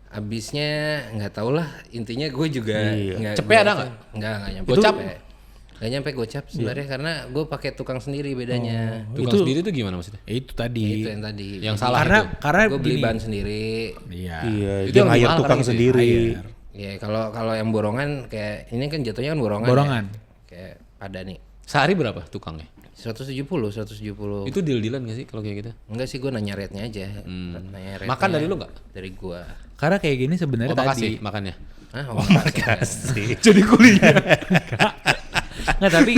[SPEAKER 1] Habisnya nggak tahu lah, intinya gue juga nggak.
[SPEAKER 3] Cepet ada nggak?
[SPEAKER 1] Nggak nyampe.
[SPEAKER 3] Gocap?
[SPEAKER 1] Nggak nyampe gocap sebenarnya karena gue pakai tukang sendiri bedanya.
[SPEAKER 3] Tukang sendiri itu gimana maksudnya?
[SPEAKER 4] Itu tadi.
[SPEAKER 1] Itu yang tadi.
[SPEAKER 3] Yang salah
[SPEAKER 4] Karena
[SPEAKER 3] itu.
[SPEAKER 4] karena
[SPEAKER 1] Gue beli
[SPEAKER 4] gini.
[SPEAKER 1] ban sendiri.
[SPEAKER 4] Iya.
[SPEAKER 2] Iya,
[SPEAKER 3] Itu
[SPEAKER 2] dia
[SPEAKER 3] yang
[SPEAKER 2] hire
[SPEAKER 3] mahal
[SPEAKER 2] tukang
[SPEAKER 3] kan itu,
[SPEAKER 2] sendiri.
[SPEAKER 1] Ya kalau yang borongan kayak ini kan jatuhnya kan borongan.
[SPEAKER 4] Borongan.
[SPEAKER 1] Ya. Kayak pada nih.
[SPEAKER 3] Sehari berapa tukangnya?
[SPEAKER 1] 170.
[SPEAKER 3] Itu deal-dealan gak sih kalau kayak gitu?
[SPEAKER 1] Enggak sih, gue nanya rate-nya aja. Nanya rate-nya
[SPEAKER 3] Makan dari lu nggak?
[SPEAKER 1] Dari gue.
[SPEAKER 4] Karena kayak gini sebenarnya
[SPEAKER 3] Oh, makasih
[SPEAKER 4] tadi.
[SPEAKER 3] makannya.
[SPEAKER 2] Makasih.
[SPEAKER 4] Jadi kuliah. Nggak, tapi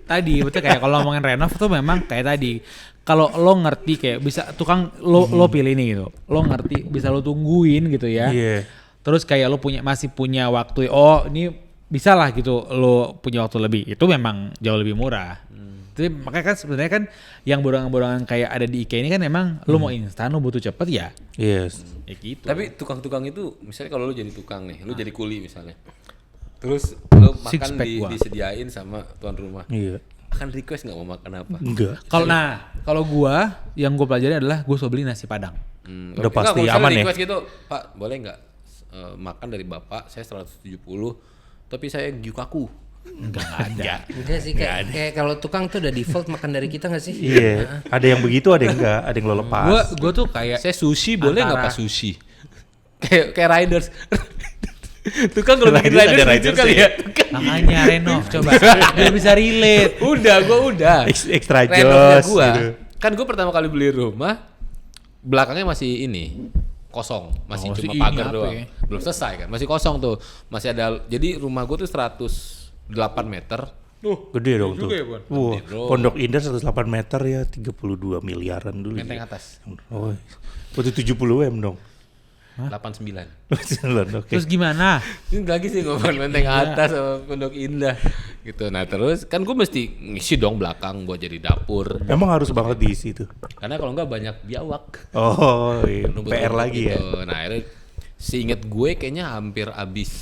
[SPEAKER 4] tadi betul kayak kalau ngomongin renov tuh memang kayak tadi. Kalau lo ngerti kayak bisa tukang lo pilih nih gitu. Lo ngerti bisa lo tungguin gitu ya.
[SPEAKER 2] Iya.
[SPEAKER 4] Terus kayak lo masih punya waktu. Oh, ini bisa lah gitu lo punya waktu lebih. Itu memang jauh lebih murah. Tapi makanya kan sebenarnya kan yang borongan-borongan kayak ada di IKEA ini kan memang lo mau instan, lo butuh cepet ya.
[SPEAKER 2] Yes.
[SPEAKER 4] Ya gitu.
[SPEAKER 3] Tapi tukang-tukang itu misalnya kalau lu jadi tukang nih, lu jadi kuli misalnya. Terus lu
[SPEAKER 4] Six
[SPEAKER 3] makan
[SPEAKER 4] pack gua.
[SPEAKER 3] disediain sama tuan rumah.
[SPEAKER 2] Iya.
[SPEAKER 3] Akan request nggak mau makan apa?
[SPEAKER 2] Enggak.
[SPEAKER 4] Kalau gua yang gua pelajari adalah gua selalu beli nasi padang.
[SPEAKER 2] Udah pasti
[SPEAKER 3] kalau misalnya
[SPEAKER 2] aman ya?
[SPEAKER 3] request gitu, Pak, boleh nggak makan dari Bapak? Saya 170, tapi saya gyukaku.
[SPEAKER 4] Enggak ada.
[SPEAKER 1] Enggak sih, kayak kalau tukang tuh udah default makan dari kita nggak sih?
[SPEAKER 2] Iya. Ada yang begitu, ada yang enggak. Ada yang lo lepas.
[SPEAKER 4] Gua tuh kayak
[SPEAKER 3] Saya sushi boleh nggak
[SPEAKER 4] Antara-
[SPEAKER 3] Pak sushi? kayak riders. Tukang kalau bikin
[SPEAKER 2] Riders
[SPEAKER 3] riders
[SPEAKER 2] ada
[SPEAKER 3] lucu
[SPEAKER 2] riders
[SPEAKER 3] kali
[SPEAKER 2] ya.
[SPEAKER 3] ya.
[SPEAKER 4] makanya renov coba biar bisa relate.
[SPEAKER 3] Gua udah.
[SPEAKER 2] Extra
[SPEAKER 3] Renovnya
[SPEAKER 2] jos.
[SPEAKER 3] gua.
[SPEAKER 2] gitu.
[SPEAKER 3] Kan gua pertama kali beli rumah, belakangnya masih ini kosong, masih
[SPEAKER 4] Oh,
[SPEAKER 3] cuma
[SPEAKER 4] ini
[SPEAKER 3] pagar
[SPEAKER 4] apa
[SPEAKER 3] doang.
[SPEAKER 4] ya?
[SPEAKER 3] Belum selesai kan, masih kosong tuh. Masih ada. Jadi rumah gua tuh 108 meter.
[SPEAKER 2] Gede dong tuh.
[SPEAKER 4] juga ya, Bon?
[SPEAKER 2] Wah,
[SPEAKER 3] Gede, bro.
[SPEAKER 2] Pondok Indah 108 meter ya 32 miliaran dulu.
[SPEAKER 3] Menteng atas.
[SPEAKER 2] Oh, waktu 70 M dong.
[SPEAKER 3] 89.
[SPEAKER 2] Oke.
[SPEAKER 4] Terus gimana?
[SPEAKER 3] Ini lagi sih ngomong Menteng atas sama Pondok Indah gitu. Nah terus kan gue mesti ngisi dong belakang buat jadi dapur.
[SPEAKER 2] Emang harus banget diisi tuh.
[SPEAKER 3] Karena kalau nggak banyak biawak.
[SPEAKER 2] Oh, iya.
[SPEAKER 3] Numpuk-numpuk
[SPEAKER 2] PR lagi ya.
[SPEAKER 3] gitu. Nah akhirnya seinget gue kayaknya hampir habis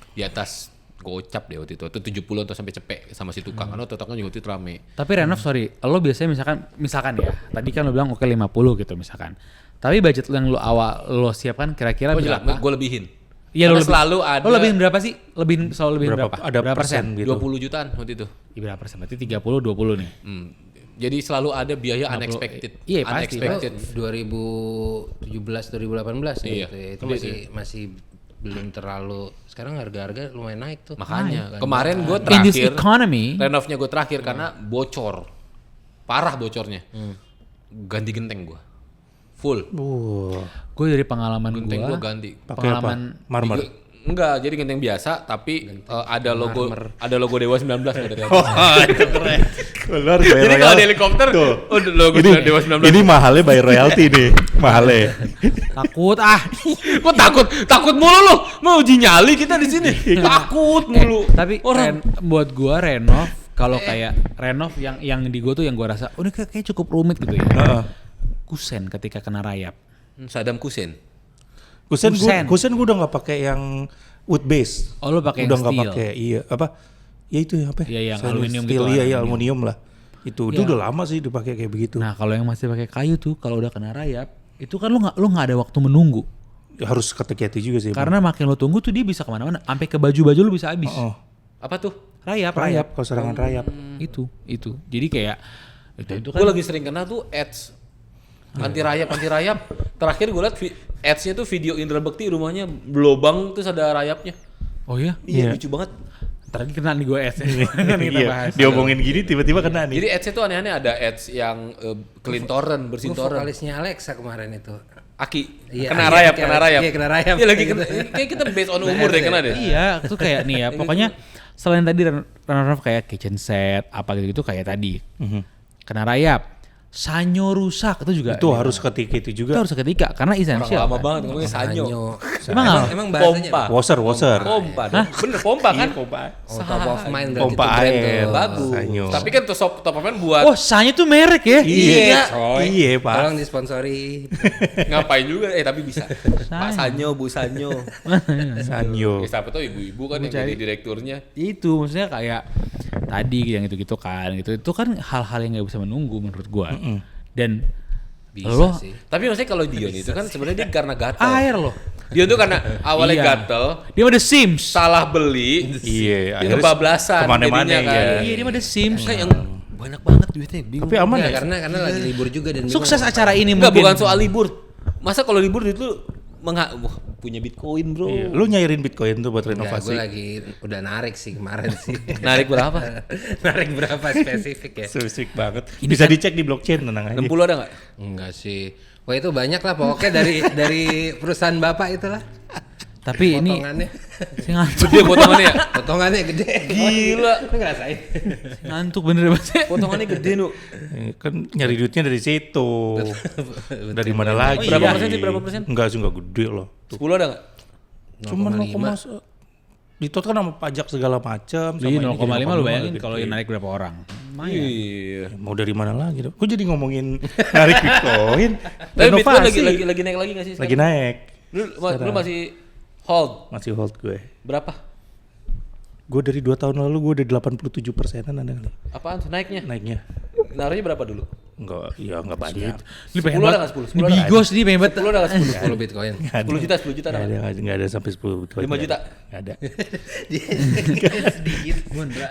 [SPEAKER 3] di atas gocap deh waktu itu. Atau 70 atau sampai cepek sama si tukang. Karena tukangnya juga waktu itu rame.
[SPEAKER 4] Tapi renov sorry, lo biasanya misalkan ya, tadi kan lo bilang oke 50 gitu misalkan. Tapi budget yang lo siapkan kira-kira
[SPEAKER 3] Oh jelas,
[SPEAKER 4] berapa?
[SPEAKER 3] gue lebihin.
[SPEAKER 4] Iya
[SPEAKER 3] Karena
[SPEAKER 4] lo
[SPEAKER 3] selalu ada
[SPEAKER 4] Lo lebihin berapa sih? Selalu lebihin
[SPEAKER 2] Berapa-
[SPEAKER 4] berapa?
[SPEAKER 2] ada
[SPEAKER 4] berapa
[SPEAKER 2] persen gitu.
[SPEAKER 3] 20 jutaan waktu itu.
[SPEAKER 4] Iya, berapa persen? Berarti 30-20 nih.
[SPEAKER 3] Jadi selalu ada biaya unexpected.
[SPEAKER 4] Iya, pasti.
[SPEAKER 3] Unexpected.
[SPEAKER 1] 2017 2018
[SPEAKER 3] Iya.
[SPEAKER 1] gitu ya. Itu masih belum terlalu. Sekarang harga-harga lumayan naik tuh.
[SPEAKER 3] Makanya kemarin gue
[SPEAKER 4] In this
[SPEAKER 3] terakhir
[SPEAKER 4] economy,
[SPEAKER 3] renovnya gue terakhir karena bocor, parah bocornya. Ganti genteng gue, full.
[SPEAKER 2] Wah,
[SPEAKER 4] gue dari pengalaman
[SPEAKER 3] Genteng gue
[SPEAKER 4] gue,
[SPEAKER 3] ganti.
[SPEAKER 2] pakai apa?
[SPEAKER 4] pengalaman
[SPEAKER 2] Marmer.
[SPEAKER 3] Enggak, jadi genteng biasa tapi ada logo Dewa 19 dari atas.
[SPEAKER 2] Wah, itu keren. Lu harus bayar
[SPEAKER 3] Jadi kalau
[SPEAKER 2] royalti.
[SPEAKER 3] di helikopter
[SPEAKER 2] Tuh.
[SPEAKER 3] logo Dewa 19.
[SPEAKER 2] Ini mahalnya bayar royalti nih. Mahalnya.
[SPEAKER 4] Takut
[SPEAKER 3] Kok takut mulu lu? Mau uji nyali kita di sini. Takut mulu.
[SPEAKER 4] Tapi buat gua renov kalau kayak renov yang di gua tuh yang gua rasa ini kayak cukup rumit gitu ya.
[SPEAKER 2] Heeh.
[SPEAKER 4] Kusen ketika kena rayap.
[SPEAKER 3] Saddam Hussein.
[SPEAKER 2] Kusen gue udah nggak pakai yang wood base.
[SPEAKER 4] Oh, lu pakai
[SPEAKER 2] udah
[SPEAKER 4] yang
[SPEAKER 2] nggak
[SPEAKER 4] steel.
[SPEAKER 2] pakai, iya apa? Ya itu ya apa?
[SPEAKER 4] Iya, yang
[SPEAKER 2] Stainless
[SPEAKER 4] aluminium
[SPEAKER 2] steel,
[SPEAKER 4] gitu,
[SPEAKER 2] iya,
[SPEAKER 4] aluminium.
[SPEAKER 2] aluminium lah. Itu
[SPEAKER 4] Iya.
[SPEAKER 2] udah lama sih dipakai kayak begitu.
[SPEAKER 4] Nah, kalau yang masih pakai kayu tuh kalau udah kena rayap, itu kan lu nggak ada waktu menunggu.
[SPEAKER 2] Harus hati-hati juga sih.
[SPEAKER 4] Karena makin lu tunggu tuh dia bisa kemana-mana, sampai ke baju-baju lu bisa habis.
[SPEAKER 2] oh,
[SPEAKER 3] Apa tuh?
[SPEAKER 4] Rayap.
[SPEAKER 2] kalau serangan rayap.
[SPEAKER 4] Itu. Jadi kayak itu kan
[SPEAKER 3] Gue lagi sering kena tuh ads anti rayap. Terakhir gue liat ads-nya tuh video Indra Bekti rumahnya belobang terus ada rayapnya.
[SPEAKER 4] oh iya.
[SPEAKER 3] Iya,
[SPEAKER 2] Iya.
[SPEAKER 3] lucu banget.
[SPEAKER 4] Ntar lagi kena nih gue es. Kan kita
[SPEAKER 2] Iya,
[SPEAKER 4] bahas.
[SPEAKER 2] diomongin gini tiba-tiba kena nih.
[SPEAKER 3] Jadi ads-nya tuh aneh-aneh, ada ads yang clean torrent, bersihin
[SPEAKER 1] Gue
[SPEAKER 3] torrent.
[SPEAKER 1] vokalisnya Alexa kemarin itu.
[SPEAKER 3] Aki,
[SPEAKER 1] Iya,
[SPEAKER 3] kena
[SPEAKER 1] iya,
[SPEAKER 3] rayap,
[SPEAKER 1] iya,
[SPEAKER 3] kena rayap.
[SPEAKER 1] iya, kena rayap.
[SPEAKER 3] Iya lagi kena, kayak kita based on umur deh kena deh.
[SPEAKER 4] Iya, itu kayak nih ya. Pokoknya selain tadi runner-up kayak kitchen set apa gitu kayak tadi. Kena rayap, sanyo rusak itu juga.
[SPEAKER 2] Itu harus ketika itu
[SPEAKER 4] Itu
[SPEAKER 2] juga.
[SPEAKER 4] harus seketika karena
[SPEAKER 3] Orang
[SPEAKER 4] essential.
[SPEAKER 3] lama
[SPEAKER 4] kan.
[SPEAKER 3] banget ngomongnya sanyo.
[SPEAKER 4] Emang apa?
[SPEAKER 1] Emang bahasanya
[SPEAKER 3] Pompa.
[SPEAKER 2] Washer.
[SPEAKER 3] Pompa dong. Bener pompa kan?
[SPEAKER 1] Oh, top of mind berarti
[SPEAKER 2] Pompa
[SPEAKER 1] itu brand
[SPEAKER 2] air.
[SPEAKER 1] tuh.
[SPEAKER 3] Bagus.
[SPEAKER 2] Sanyo.
[SPEAKER 3] Tapi kan tuh top of mind buat
[SPEAKER 4] Oh, sanyo tuh merek ya?
[SPEAKER 2] Iya,
[SPEAKER 1] coy.
[SPEAKER 2] iya Pak.
[SPEAKER 1] Tolong disponsori.
[SPEAKER 3] ngapain juga, tapi bisa. Pak Sanyo, Bu Sanyo.
[SPEAKER 2] Sanyo.
[SPEAKER 3] Ya, siapa tau ibu-ibu kan yang jadi direkturnya.
[SPEAKER 4] Itu maksudnya kayak tadi yang gitu-gitu kan gitu. Itu kan hal-hal yang nggak bisa menunggu menurut gua. Dan
[SPEAKER 1] Bisa
[SPEAKER 4] lo
[SPEAKER 1] sih.
[SPEAKER 3] Tapi maksudnya kalau Dion itu kan sebenarnya dia karena gatel.
[SPEAKER 4] air loh.
[SPEAKER 3] Dion tuh karena awalnya
[SPEAKER 4] Iya.
[SPEAKER 3] gatel,
[SPEAKER 4] Dia mah The Sims.
[SPEAKER 3] salah beli,
[SPEAKER 2] Iya,
[SPEAKER 3] dia kebablasan
[SPEAKER 2] kemana-mana
[SPEAKER 3] jadinya kan.
[SPEAKER 2] ya.
[SPEAKER 4] Iya, dia mah The Sims.
[SPEAKER 3] Kayak yang banyak banget duitnya, bingung.
[SPEAKER 2] Tapi aman
[SPEAKER 1] Enggak,
[SPEAKER 2] ya?
[SPEAKER 1] karena lagi libur juga dan bingung
[SPEAKER 4] Sukses
[SPEAKER 1] mau
[SPEAKER 4] acara ini
[SPEAKER 3] Enggak,
[SPEAKER 4] mungkin.
[SPEAKER 3] bukan soal libur. Masa kalau libur duit lu wah, punya Bitcoin, Bro.
[SPEAKER 2] Iya. Lu nyairin Bitcoin tuh buat
[SPEAKER 1] Enggak,
[SPEAKER 2] renovasi.
[SPEAKER 1] gue lagi udah narik sih kemarin sih.
[SPEAKER 3] Narik berapa?
[SPEAKER 1] Narik berapa spesifik ya?
[SPEAKER 2] Spesifik banget. Bisa dicek di blockchain, tenang aja.
[SPEAKER 3] 60 ada enggak?
[SPEAKER 1] Enggak sih. Wah itu banyak lah pokoknya dari perusahaan bapak itulah.
[SPEAKER 4] Tapi ini
[SPEAKER 1] Potongannya.
[SPEAKER 4] si ngantuk.
[SPEAKER 3] Gede potongannya ya?
[SPEAKER 1] Potongannya gede.
[SPEAKER 3] Gila.
[SPEAKER 1] Lu ngerasain?
[SPEAKER 4] Ngantuk bener banget.
[SPEAKER 3] Potongannya gede, Nu.
[SPEAKER 2] Kan nyari duitnya dari situ. Dari mana lagi?
[SPEAKER 3] Berapa persen sih? Berapa persen?
[SPEAKER 2] Enggak sih, enggak gede loh.
[SPEAKER 3] 10 ada enggak?
[SPEAKER 2] Cuman 0,1. Ditot kan sama pajak segala macam.
[SPEAKER 4] Iya, 0,5 lu bayangin
[SPEAKER 2] gede.
[SPEAKER 4] kalau yang narik berapa orang.
[SPEAKER 3] Iya.
[SPEAKER 2] Mau dari mana lagi dong? Kok jadi ngomongin narik Bitcoin?
[SPEAKER 3] Tapi Bitcoin
[SPEAKER 2] Renovasi.
[SPEAKER 3] lagi naik lagi enggak sih?
[SPEAKER 2] Lagi naik.
[SPEAKER 3] Lu masih hold
[SPEAKER 2] Masih hold gue.
[SPEAKER 3] berapa?
[SPEAKER 2] Gue dari 2 tahun lalu gue udah 87%-an ada kali
[SPEAKER 3] Apaan tuh naiknya?
[SPEAKER 2] naiknya.
[SPEAKER 3] Naruhnya berapa dulu?
[SPEAKER 2] Enggak, ya enggak banyak.
[SPEAKER 4] Lu pengen
[SPEAKER 3] 10 ada
[SPEAKER 4] banget.
[SPEAKER 3] nggak? 10
[SPEAKER 4] Ini
[SPEAKER 3] ada nggak?
[SPEAKER 4] bigos nih pengen banget.
[SPEAKER 3] 10 ada enggak? 10?
[SPEAKER 1] 10 Bitcoin.
[SPEAKER 3] 10 juta, 10 juta ada
[SPEAKER 2] Enggak
[SPEAKER 3] nggak?
[SPEAKER 2] ada, enggak ada sampai 10 Bitcoin.
[SPEAKER 3] 5 juta?
[SPEAKER 2] Enggak ada.
[SPEAKER 1] Sedikit.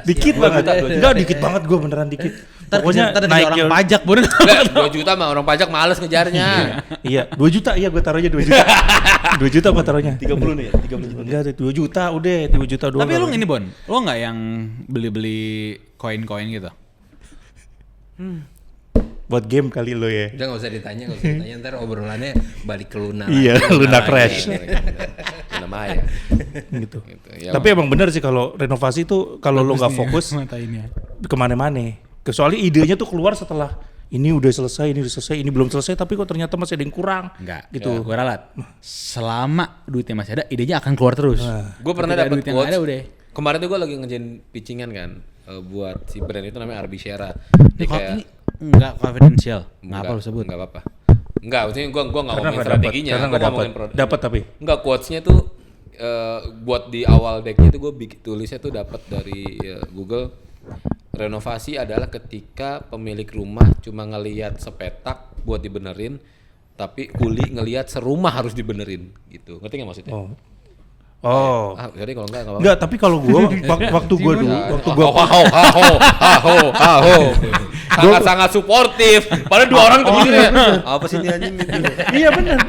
[SPEAKER 2] Dikit
[SPEAKER 3] Dua
[SPEAKER 2] banget.
[SPEAKER 3] juta, 2 juta.
[SPEAKER 2] Enggak dikit banget gue beneran dikit.
[SPEAKER 4] Pokoknya ada orang pajak bun.
[SPEAKER 3] Enggak, 2 juta mah orang pajak males ngejarnya.
[SPEAKER 2] Iya, 2 juta iya gue taruhnya 2 juta. 2 juta gue taruhnya.
[SPEAKER 3] 30 nih ya, 30 juta.
[SPEAKER 2] Enggak, 2 juta udah, 2 juta doang.
[SPEAKER 4] Tapi lu ini Bon, lu nggak yang beli-beli koin-koin gitu?
[SPEAKER 2] buat game kali lo ya.
[SPEAKER 1] Udah nggak usah ditanya, ntar obrolannya balik ke Luna.
[SPEAKER 2] Iya,
[SPEAKER 1] lagi.
[SPEAKER 2] Luna
[SPEAKER 1] lagi.
[SPEAKER 2] Crash.
[SPEAKER 3] Luna Maya.
[SPEAKER 2] Gitu.
[SPEAKER 3] Ya,
[SPEAKER 2] Tapi emang bener sih kalau renovasi tuh kalau lo nggak fokus
[SPEAKER 4] Mata ini ya.
[SPEAKER 2] kemana-mana. Kecuali idenya tuh keluar setelah ini udah selesai, ini belum selesai, tapi kok ternyata masih ada yang kurang.
[SPEAKER 4] Enggak,
[SPEAKER 2] Gitu.
[SPEAKER 4] gue ralat. Selama duitnya masih ada, idenya akan keluar terus.
[SPEAKER 3] Gue pernah
[SPEAKER 4] Ketika
[SPEAKER 3] dapat
[SPEAKER 4] duit yang nggak
[SPEAKER 3] quotes.
[SPEAKER 4] ada udah.
[SPEAKER 3] Kemarin tuh gue lagi ngerjain pitchingan kan buat si brand itu namanya Arby Shera.
[SPEAKER 4] Ini
[SPEAKER 3] Dia
[SPEAKER 4] kok
[SPEAKER 3] kayak
[SPEAKER 4] ini enggak confidential. Ngapa lu sebut?
[SPEAKER 3] Enggak apa-apa. Enggak, maksudnya gue
[SPEAKER 2] Karena
[SPEAKER 3] ngomongin
[SPEAKER 2] nggak
[SPEAKER 3] strateginya,
[SPEAKER 2] karena
[SPEAKER 3] gue
[SPEAKER 2] nggak
[SPEAKER 3] ngomongin
[SPEAKER 2] dapat. Dapat tapi.
[SPEAKER 3] Enggak, quotesnya tuh buat di awal decknya tuh gue tulisnya tuh dapat dari Google. Renovasi adalah ketika pemilik rumah cuma ngelihat sepetak buat dibenerin, tapi kuli ngelihat serumah harus dibenerin gitu. Ngerti nggak maksudnya?
[SPEAKER 2] Oh.
[SPEAKER 3] Ah, jadi kalau enggak apa-apa.
[SPEAKER 2] Enggak, tapi kalau gua waktu gua dulu, waktu gua
[SPEAKER 3] Sangat suportif. Padahal dua orang tuh mikirnya, apa sih ini anjing gitu.
[SPEAKER 2] iya benar.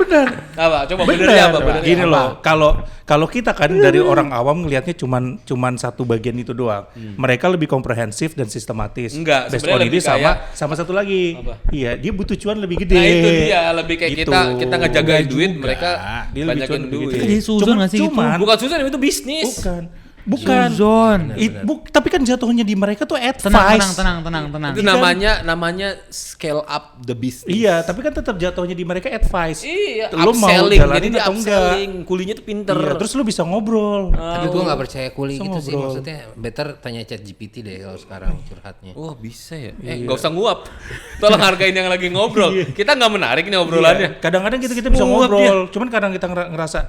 [SPEAKER 3] Apa? Coba benernya apa? Benernya
[SPEAKER 2] Gini
[SPEAKER 3] apa?
[SPEAKER 2] loh, kalau kita kan dari orang awam ngelihatnya cuman satu bagian itu doang. Mereka lebih komprehensif dan sistematis.
[SPEAKER 3] Enggak,
[SPEAKER 2] Based
[SPEAKER 3] sebenarnya
[SPEAKER 2] on
[SPEAKER 3] lebih
[SPEAKER 2] ini sama
[SPEAKER 3] kayak-
[SPEAKER 2] sama satu lagi.
[SPEAKER 3] Apa?
[SPEAKER 2] Iya, dia butuh cuan lebih gede.
[SPEAKER 3] Nah itu dia lebih kayak
[SPEAKER 2] Gitu.
[SPEAKER 3] kita ngejagain duit,
[SPEAKER 4] juga.
[SPEAKER 3] mereka
[SPEAKER 2] Dia lebih
[SPEAKER 3] banyakin
[SPEAKER 2] cuan lebih
[SPEAKER 3] duit.
[SPEAKER 2] gede.
[SPEAKER 4] Itu jadi suzon nggak sih gitu?
[SPEAKER 2] Cuman
[SPEAKER 3] Bukan susah, itu bisnis.
[SPEAKER 2] Bukan.
[SPEAKER 4] Suzon.
[SPEAKER 2] Tapi kan jatuhnya di mereka tuh advice.
[SPEAKER 4] Tenang.
[SPEAKER 3] Itu namanya scale up the business.
[SPEAKER 2] Iya, tapi kan tetap jatuhnya di mereka advice.
[SPEAKER 3] Iya,
[SPEAKER 2] Lu mau
[SPEAKER 3] upselling. Jadi
[SPEAKER 2] jalanin
[SPEAKER 3] dia
[SPEAKER 2] atau enggak?
[SPEAKER 3] upselling, kulinya tuh pinter.
[SPEAKER 2] Iya, terus lu bisa ngobrol.
[SPEAKER 1] Tapi gue nggak percaya kuli
[SPEAKER 2] Bisa
[SPEAKER 1] gitu sih,
[SPEAKER 2] ngobrol.
[SPEAKER 1] maksudnya better tanya ChatGPT deh kalau sekarang curhatnya.
[SPEAKER 3] Oh bisa ya? Nggak usah nguap. Tolong hargain yang lagi ngobrol. Kita nggak menarik nih obrolannya.
[SPEAKER 2] Iya, kadang-kadang kita bisa
[SPEAKER 3] Nguap
[SPEAKER 2] ngobrol, cuman kadang kita ngerasa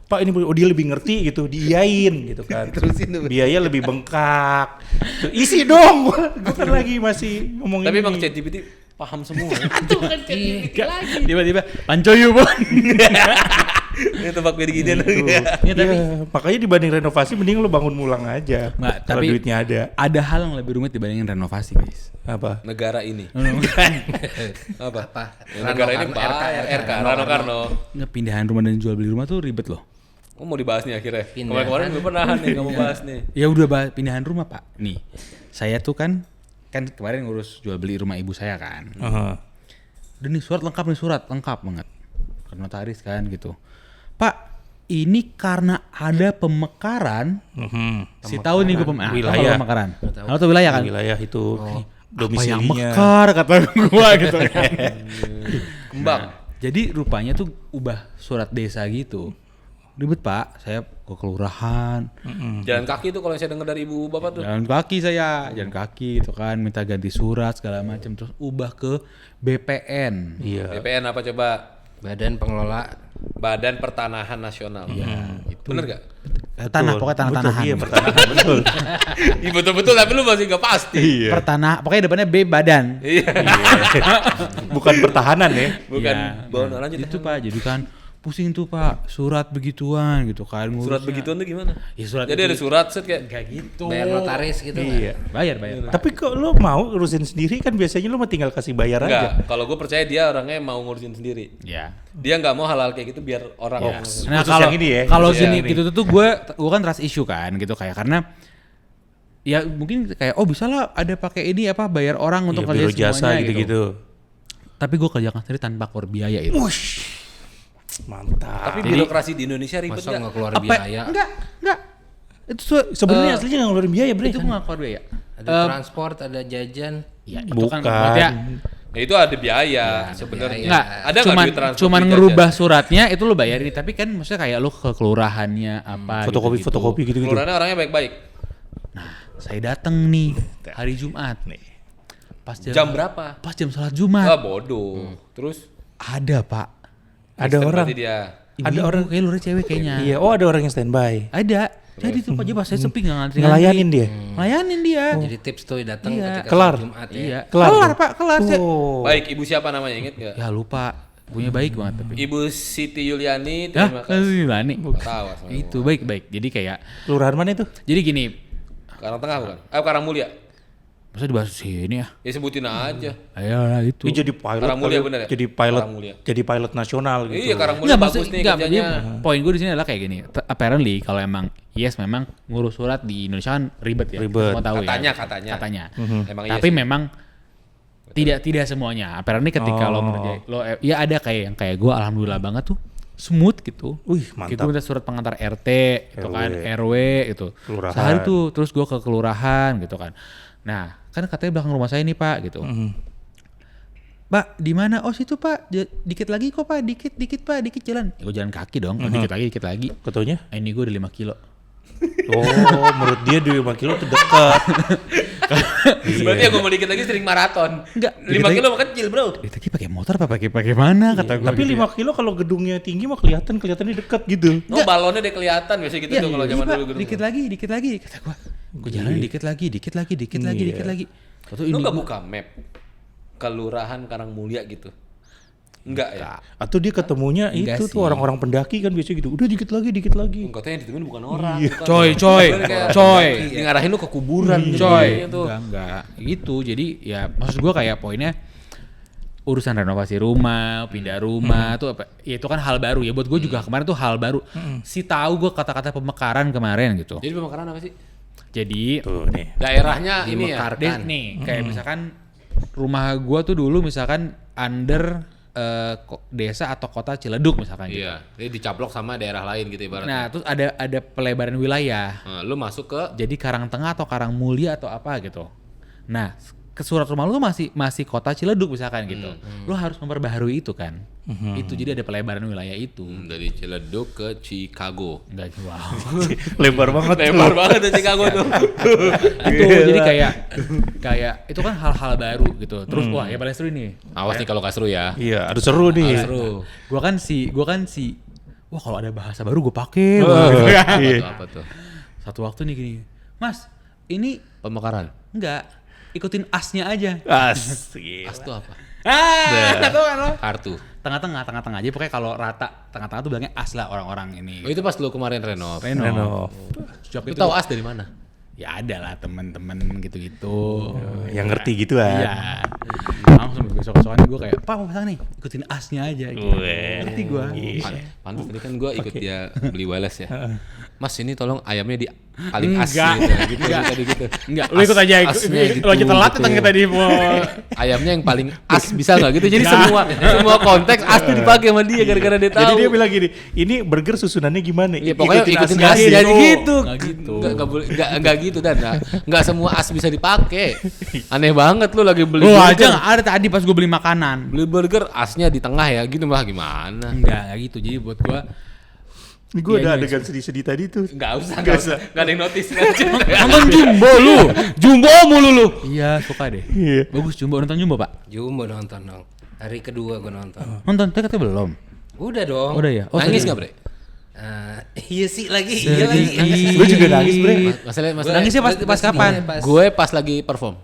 [SPEAKER 2] Pak ini dia lebih ngerti gitu, diiyain gitu kan.
[SPEAKER 3] Terusin tuh.
[SPEAKER 2] Biaya lebih bengkak. Tuh, isi dong, gue kan lagi masih ngomongin.
[SPEAKER 3] Tapi emang
[SPEAKER 2] ini.
[SPEAKER 3] ChatGPT paham semua.
[SPEAKER 4] Tiba-tiba pancoyu Bon.
[SPEAKER 3] Ini tebak begini
[SPEAKER 2] Iya, makanya dibanding renovasi mending lu bangun mulang aja.
[SPEAKER 4] Nggak,
[SPEAKER 2] kalau
[SPEAKER 4] tapi
[SPEAKER 2] duitnya ada.
[SPEAKER 4] Ada hal yang lebih rumit dibandingin renovasi, guys.
[SPEAKER 2] Apa?
[SPEAKER 3] Negara ini.
[SPEAKER 4] Bukan.
[SPEAKER 3] Apa? Ya,
[SPEAKER 1] Rano
[SPEAKER 3] negara ini
[SPEAKER 1] Karno,
[SPEAKER 3] bayar
[SPEAKER 1] RK,
[SPEAKER 3] Rano Karno.
[SPEAKER 4] Nggak, pindahan rumah dan jual beli rumah tuh ribet loh.
[SPEAKER 3] Oh mau dibahas nih akhirnya.
[SPEAKER 1] Pindahan.
[SPEAKER 3] Kemarin gue pernah nih nggak mau bahas nih.
[SPEAKER 4] Ya udah pindahan rumah, Pak. Nih, saya tuh kan kemarin ngurus jual beli rumah ibu saya kan. Udah nih surat lengkap banget. Ke notaris kan gitu. Pak, ini karena ada pemekaran. Si tahu nih gue
[SPEAKER 2] Wilayah.
[SPEAKER 4] pemekaran. Tahu tuh wilayah kan?
[SPEAKER 2] Wilayah itu
[SPEAKER 4] Apa yang
[SPEAKER 2] domisilinya.
[SPEAKER 4] mekar kata gua gitu kan.
[SPEAKER 3] Kembang.
[SPEAKER 4] Jadi rupanya tuh ubah surat desa gitu. Ribet Pak, saya ke kelurahan.
[SPEAKER 3] Jalan kaki tuh kalau saya dengar dari ibu bapak tuh.
[SPEAKER 4] Jalan kaki itu kan, minta ganti surat segala macam, terus ubah ke BPN.
[SPEAKER 2] Iya.
[SPEAKER 3] BPN apa coba?
[SPEAKER 1] Badan pengelola
[SPEAKER 3] Badan Pertanahan Nasional. Iya. Bener gak?
[SPEAKER 4] Tanah, pokoknya tanah-tanahan.
[SPEAKER 2] Iya, pertanahan betul.
[SPEAKER 3] Iya betul-betul tapi lu masih gak pasti.
[SPEAKER 2] Iya.
[SPEAKER 4] Pokoknya depannya B badan.
[SPEAKER 3] Iya.
[SPEAKER 2] Bukan pertahanan ya.
[SPEAKER 3] Bukan.
[SPEAKER 4] Iya.
[SPEAKER 3] Bawa lanjut.
[SPEAKER 4] Itu Pak, jadi kan pusing tuh Pak, surat begituan gitu kan.
[SPEAKER 3] Surat
[SPEAKER 4] ngurusnya.
[SPEAKER 3] begituan tuh gimana?
[SPEAKER 4] Ya surat
[SPEAKER 3] Jadi ada surat set kayak
[SPEAKER 4] kayak gitu.
[SPEAKER 1] bayar notaris gitu
[SPEAKER 2] Iya.
[SPEAKER 4] Bayar.
[SPEAKER 2] Tapi kok lu mau urusin sendiri kan biasanya lu mah tinggal kasih bayar aja.
[SPEAKER 3] enggak. Kalau gue percaya dia orangnya mau ngurusin sendiri.
[SPEAKER 4] Ya.
[SPEAKER 3] Dia nggak mau hal-hal kayak gitu biar orang yang ngurusin.
[SPEAKER 4] Nah
[SPEAKER 2] Khusus
[SPEAKER 4] kalau
[SPEAKER 2] yang ini ya,
[SPEAKER 4] kalau
[SPEAKER 2] khusus
[SPEAKER 4] gini
[SPEAKER 2] yang ini.
[SPEAKER 4] gitu tuh gue kan trust issue kan gitu kayak karena ya mungkin kayak bisa lah ada pakai ini apa bayar orang untuk
[SPEAKER 2] Iya, biro
[SPEAKER 4] kerja
[SPEAKER 2] jasa
[SPEAKER 4] semuanya
[SPEAKER 2] gitu-gitu.
[SPEAKER 4] Tapi gue kerjakan sendiri tanpa keluar biaya itu.
[SPEAKER 2] Mantap.
[SPEAKER 3] Tapi birokrasi di Indonesia ribet
[SPEAKER 1] masa nggak
[SPEAKER 3] nggak?
[SPEAKER 1] keluar
[SPEAKER 4] Apa?
[SPEAKER 1] biaya.
[SPEAKER 4] Enggak. Itu
[SPEAKER 2] Sebenarnya aslinya nggak ngeluarin biaya, Bre.
[SPEAKER 4] itu gue nggak keluar biaya.
[SPEAKER 1] Ada transport, ada jajan.
[SPEAKER 4] Ya itu
[SPEAKER 2] Bukan.
[SPEAKER 4] kan ya.
[SPEAKER 3] Ya, itu ada biaya sebenarnya.
[SPEAKER 4] Enggak,
[SPEAKER 3] Ada nggak duit transport
[SPEAKER 4] cuman
[SPEAKER 3] duit
[SPEAKER 4] ngerubah suratnya itu lo bayarin, tapi kan maksudnya kayak lo ke kelurahannya apa
[SPEAKER 2] Fotokopi gitu-gitu.
[SPEAKER 3] Kelurahannya orangnya baik-baik.
[SPEAKER 4] Saya datang nih hari Jumat nih.
[SPEAKER 3] Jam berapa?
[SPEAKER 4] Pas jam sholat Jumat.
[SPEAKER 3] Ah bodoh. Terus
[SPEAKER 4] Ada Pak.
[SPEAKER 2] Ada
[SPEAKER 3] Kristen
[SPEAKER 2] orang.
[SPEAKER 3] berarti dia.
[SPEAKER 2] Ada orang.
[SPEAKER 4] kayak luar cewek kayaknya.
[SPEAKER 2] Iya, oh ada orang yang standby.
[SPEAKER 4] Ada. Jadi tuh Pak pas saya sepi nggak ngantri.
[SPEAKER 2] Ngelayanin dia.
[SPEAKER 4] Ngelayanin dia.
[SPEAKER 1] Jadi tips tuh datang
[SPEAKER 4] Iya.
[SPEAKER 1] ketika
[SPEAKER 2] Kelar.
[SPEAKER 1] sholat Jumat ya.
[SPEAKER 4] Iya.
[SPEAKER 2] Kelar
[SPEAKER 4] Kelar
[SPEAKER 2] tuh?
[SPEAKER 4] Pak, kelar.
[SPEAKER 2] Oh.
[SPEAKER 3] Baik, ibu siapa namanya inget nggak?
[SPEAKER 4] Ya lupa. Punya baik banget tapi.
[SPEAKER 3] Ibu Siti Yuliani,
[SPEAKER 4] Hah?
[SPEAKER 3] terima kasih.
[SPEAKER 4] Lani.
[SPEAKER 3] Nggak tahu asal.
[SPEAKER 4] Itu baik-baik. Jadi kayak
[SPEAKER 2] Kelurahan mana itu?
[SPEAKER 4] jadi gini,
[SPEAKER 3] Karang Tengah bukan? Karangmulia.
[SPEAKER 4] masa dibahas sini ya?
[SPEAKER 3] Ya sebutin aja.
[SPEAKER 4] Ayo lah itu.
[SPEAKER 2] Dia jadi pilot.
[SPEAKER 3] Karangmulia
[SPEAKER 2] kali.
[SPEAKER 3] bener ya?
[SPEAKER 2] Jadi pilot.
[SPEAKER 3] Karangmulia.
[SPEAKER 2] Jadi pilot nasional gitu.
[SPEAKER 3] Iya, Karangmulia
[SPEAKER 4] Enggak,
[SPEAKER 3] bagus
[SPEAKER 4] maksud
[SPEAKER 3] nih
[SPEAKER 4] enggak,
[SPEAKER 3] kerjanya.
[SPEAKER 4] poin gue di sini adalah kayak gini. Apparently kalau emang memang ngurus surat di Indonesia kan ribet ya.
[SPEAKER 2] Ribet.
[SPEAKER 4] Semua tahu
[SPEAKER 3] Katanya,
[SPEAKER 4] ya.
[SPEAKER 3] katanya.
[SPEAKER 4] Katanya.
[SPEAKER 3] Emang iya
[SPEAKER 4] Tapi
[SPEAKER 3] sih.
[SPEAKER 4] memang tidak semuanya. Apparently ketika lo ngerjain ya ada kayak yang kayak gue alhamdulillah banget tuh smooth gitu.
[SPEAKER 2] Wih,
[SPEAKER 4] Kayak
[SPEAKER 2] mantap.
[SPEAKER 4] gue minta surat pengantar RT gitu
[SPEAKER 2] RW.
[SPEAKER 4] kan, RW gitu.
[SPEAKER 2] Kelurahan.
[SPEAKER 4] Sehari tuh terus gue ke kelurahan gitu kan. Nah, kan katanya belakang rumah saya nih Pak gitu. Pak, di mana? Oh situ Pak, dikit lagi kok Pak, dikit Pak, dikit jalan. Ya, gue jalan kaki dong, dikit lagi.
[SPEAKER 2] Ketuanya?
[SPEAKER 4] Ini gue udah 5 kilo.
[SPEAKER 2] Oh, menurut dia 2 kilo tuh dekat.
[SPEAKER 3] Berarti yang gue mau dikit lagi sering maraton.
[SPEAKER 4] Enggak,
[SPEAKER 3] 5
[SPEAKER 4] dikit
[SPEAKER 3] kilo mah kecil bro.
[SPEAKER 4] Itu pakai motor apa pakai mana kata gue.
[SPEAKER 2] Tapi 5 kilo kalau gedungnya tinggi mah kelihatannya dekat gitu.
[SPEAKER 3] Oh balonnya udah kelihatan biasa gitu tuh kalau zaman dulu gedung.
[SPEAKER 4] Dikit lagi kata gue. Gue jalan dikit lagi. Tuh
[SPEAKER 3] Lu nggak buka map kelurahan Karangmulia gitu? Enggak ya?
[SPEAKER 2] Atau dia ketemunya
[SPEAKER 4] Enggak
[SPEAKER 2] itu
[SPEAKER 4] sih.
[SPEAKER 2] tuh orang-orang pendaki kan biasa gitu. Udah dikit lagi.
[SPEAKER 3] Katanya yang ditemuin bukan orang. bukan.
[SPEAKER 4] Coy.
[SPEAKER 3] Dia ngarahin lu ke kuburan.
[SPEAKER 4] Coy.
[SPEAKER 3] gitu.
[SPEAKER 4] Enggak. Gitu. Jadi ya maksud gue kayak poinnya urusan renovasi rumah, pindah rumah tuh apa? Ya itu kan hal baru ya buat gue juga kemarin tuh hal baru. Si tahu gue kata-kata pemekaran kemarin gitu.
[SPEAKER 3] Jadi pemekaran apa sih?
[SPEAKER 4] Jadi
[SPEAKER 2] Tuh nih.
[SPEAKER 3] Daerahnya ini ya.
[SPEAKER 1] Dimekarkan.
[SPEAKER 4] nih kayak misalkan rumah gue tuh dulu misalkan under desa atau kota Ciledug misalkan gitu.
[SPEAKER 3] Iya, ini dicaplok sama daerah lain gitu ibaratnya.
[SPEAKER 4] Nah, terus ada pelebaran wilayah.
[SPEAKER 3] Nah, lu masuk ke
[SPEAKER 4] Jadi Karangtengah atau Karangmulia atau apa gitu. Nah, ke surat rumah lu tuh masih kota Ciledug misalkan gitu. Lu harus memperbaharui itu kan. Itu jadi ada pelebaran wilayah itu.
[SPEAKER 3] dari Ciledug ke Chicago.
[SPEAKER 4] Enggak wow.
[SPEAKER 2] Lebar banget.
[SPEAKER 3] Lebar banget tuh Chicago tuh.
[SPEAKER 4] Itu jadi kayak itu kan hal-hal baru gitu. Terus wah ya paling seru ini.
[SPEAKER 3] Awas nih kalau gak seru ya.
[SPEAKER 2] Iya, aduh seru nih.
[SPEAKER 3] Seru.
[SPEAKER 4] Gua kan si wah kalau ada bahasa baru gue pakai.
[SPEAKER 3] Apa tuh?
[SPEAKER 4] Satu waktu nih gini. Mas, ini
[SPEAKER 3] Pemekaran.
[SPEAKER 4] enggak ikutin asnya aja.
[SPEAKER 2] Asik.
[SPEAKER 3] As tuh apa?
[SPEAKER 4] Nggak tahu kan lo?
[SPEAKER 3] Kartu.
[SPEAKER 4] Tengah-tengah aja pokoknya kalau rata tengah-tengah tuh bilangnya as lah orang-orang ini.
[SPEAKER 3] Oh itu pas lu kemarin renov.
[SPEAKER 2] Renov.
[SPEAKER 4] Job
[SPEAKER 3] Lu
[SPEAKER 4] itu
[SPEAKER 3] tahu as dari mana?
[SPEAKER 4] ya ada lah temen-temen gitu-gitu.
[SPEAKER 2] Yang ngerti gitu kan.
[SPEAKER 4] Iya. Langsung besok-besokan gue kayak, "Pak, mau pesan nih, ikutin asnya aja." Gitu. Ngerti gue.
[SPEAKER 3] Pantes tadi kan gue ikut dia beli wireless ya. Mas ini tolong ayamnya di paling as
[SPEAKER 4] Enggak.
[SPEAKER 3] gitu tadi gitu.
[SPEAKER 4] Enggak, lu ikut aja.
[SPEAKER 3] Asnya gitu,
[SPEAKER 4] Lu aja telat
[SPEAKER 3] gitu.
[SPEAKER 4] datang kita di
[SPEAKER 3] Ayamnya yang paling as bisa nggak gitu? Jadi semua konteks as tuh dipakai sama dia gara-gara dia tahu.
[SPEAKER 2] Jadi dia bilang gini, ini burger susunannya gimana?
[SPEAKER 3] Iya pokoknya ikutin
[SPEAKER 2] asnya
[SPEAKER 3] asnya
[SPEAKER 2] gitu.
[SPEAKER 3] gitu.
[SPEAKER 4] Nggak gitu.
[SPEAKER 3] Nggak gitu dan nggak semua as bisa dipakai. Aneh banget lu lagi beli
[SPEAKER 4] Lu
[SPEAKER 3] burger.
[SPEAKER 4] aja nggak ada tadi pas gue beli makanan.
[SPEAKER 3] Beli burger asnya di tengah ya gitu malah gimana?
[SPEAKER 4] Enggak gitu. Jadi buat gue
[SPEAKER 2] Ini gue
[SPEAKER 4] Iya,
[SPEAKER 2] ada
[SPEAKER 4] iya,
[SPEAKER 2] adegan sedih-sedih tadi tuh.
[SPEAKER 3] Nggak usah.
[SPEAKER 2] Nggak
[SPEAKER 3] ada yang notice.
[SPEAKER 4] nonton Jumbo lu. Jumbo mulu lu. Iya, suka deh.
[SPEAKER 2] Iya.
[SPEAKER 4] Bagus Jumbo, nonton Jumbo, Pak.
[SPEAKER 1] Jumbo nonton dong. Hari kedua gue nonton.
[SPEAKER 4] Nonton tadi katanya belum.
[SPEAKER 1] Udah dong.
[SPEAKER 4] Udah ya? Oh,
[SPEAKER 3] Nangis
[SPEAKER 4] sedih.
[SPEAKER 3] nggak bre?
[SPEAKER 1] Iya sih lagi. Iya lagi.
[SPEAKER 4] Sedih.
[SPEAKER 2] Gue juga nangis, Bre.
[SPEAKER 3] Masalahnya
[SPEAKER 4] Nangisnya pas kapan?
[SPEAKER 3] gue pas lagi perform.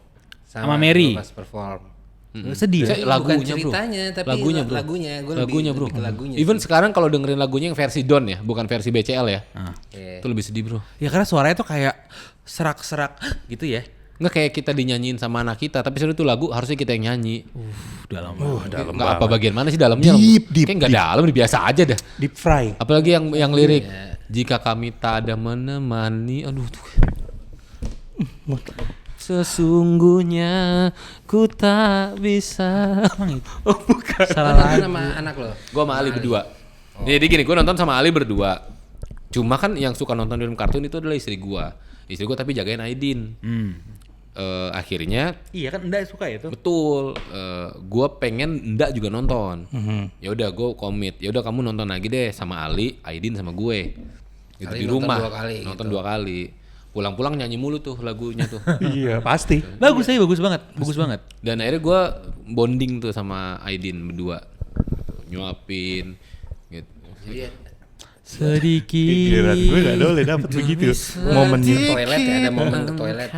[SPEAKER 4] Sama Mary.
[SPEAKER 1] Pas perform.
[SPEAKER 4] Sedih ya?
[SPEAKER 3] Saya lagunya
[SPEAKER 1] Bukan ceritanya,
[SPEAKER 3] bro.
[SPEAKER 1] tapi
[SPEAKER 3] Lagunya bro.
[SPEAKER 1] Gue
[SPEAKER 3] Lagunya bro.
[SPEAKER 1] lebih ke lagunya.
[SPEAKER 3] Even sekarang kalau dengerin lagunya yang versi Don ya, bukan versi BCL ya.
[SPEAKER 1] Iya.
[SPEAKER 3] Itu lebih sedih bro.
[SPEAKER 4] Ya karena suaranya tuh kayak serak-serak gitu ya.
[SPEAKER 3] Nggak kayak kita dinyanyiin sama anak kita, tapi sebenarnya itu lagu harusnya kita yang nyanyi.
[SPEAKER 4] Dalam
[SPEAKER 2] Dalam
[SPEAKER 3] Nggak apa
[SPEAKER 2] banget.
[SPEAKER 3] bagian mana sih dalamnya?
[SPEAKER 2] Deep,
[SPEAKER 3] Kayak nggak dalam, biasa aja dah.
[SPEAKER 2] Deep fry.
[SPEAKER 3] Apalagi yang lirik jika kami tak ada menemani, aduh tuh. Sesungguhnya ku tak bisa.
[SPEAKER 4] Oh,
[SPEAKER 3] bukan.
[SPEAKER 1] Salah sama anak lo.
[SPEAKER 3] Gue sama Ali berdua. Jadi gini, gue nonton sama Ali berdua. Cuma kan yang suka nonton film kartun itu adalah istri gue. Istri gue tapi jagain Aidin. Akhirnya
[SPEAKER 4] Iya kan Nda suka ya tuh.
[SPEAKER 3] betul. Gue pengen Nda juga nonton. Ya udah gue komit. Ya udah kamu nonton lagi deh sama Ali, Aidin sama gue. Gitu
[SPEAKER 1] Ali
[SPEAKER 3] di
[SPEAKER 1] nonton
[SPEAKER 3] rumah.
[SPEAKER 1] 2 kali
[SPEAKER 3] Nonton
[SPEAKER 1] gitu.
[SPEAKER 3] 2 kali. Pulang-pulang nyanyi mulu tuh lagunya tuh.
[SPEAKER 2] Iya, pasti.
[SPEAKER 4] Bagus aja, bagus banget. Bagus banget.
[SPEAKER 3] Dan akhirnya gue bonding tuh sama Aidin berdua. Nyuapin gitu.
[SPEAKER 1] Iya.
[SPEAKER 2] Giliran
[SPEAKER 4] Sedikit.
[SPEAKER 2] gue gak boleh dapet begitu momennya.
[SPEAKER 1] Ke toilet ya, ada momen ke toilet.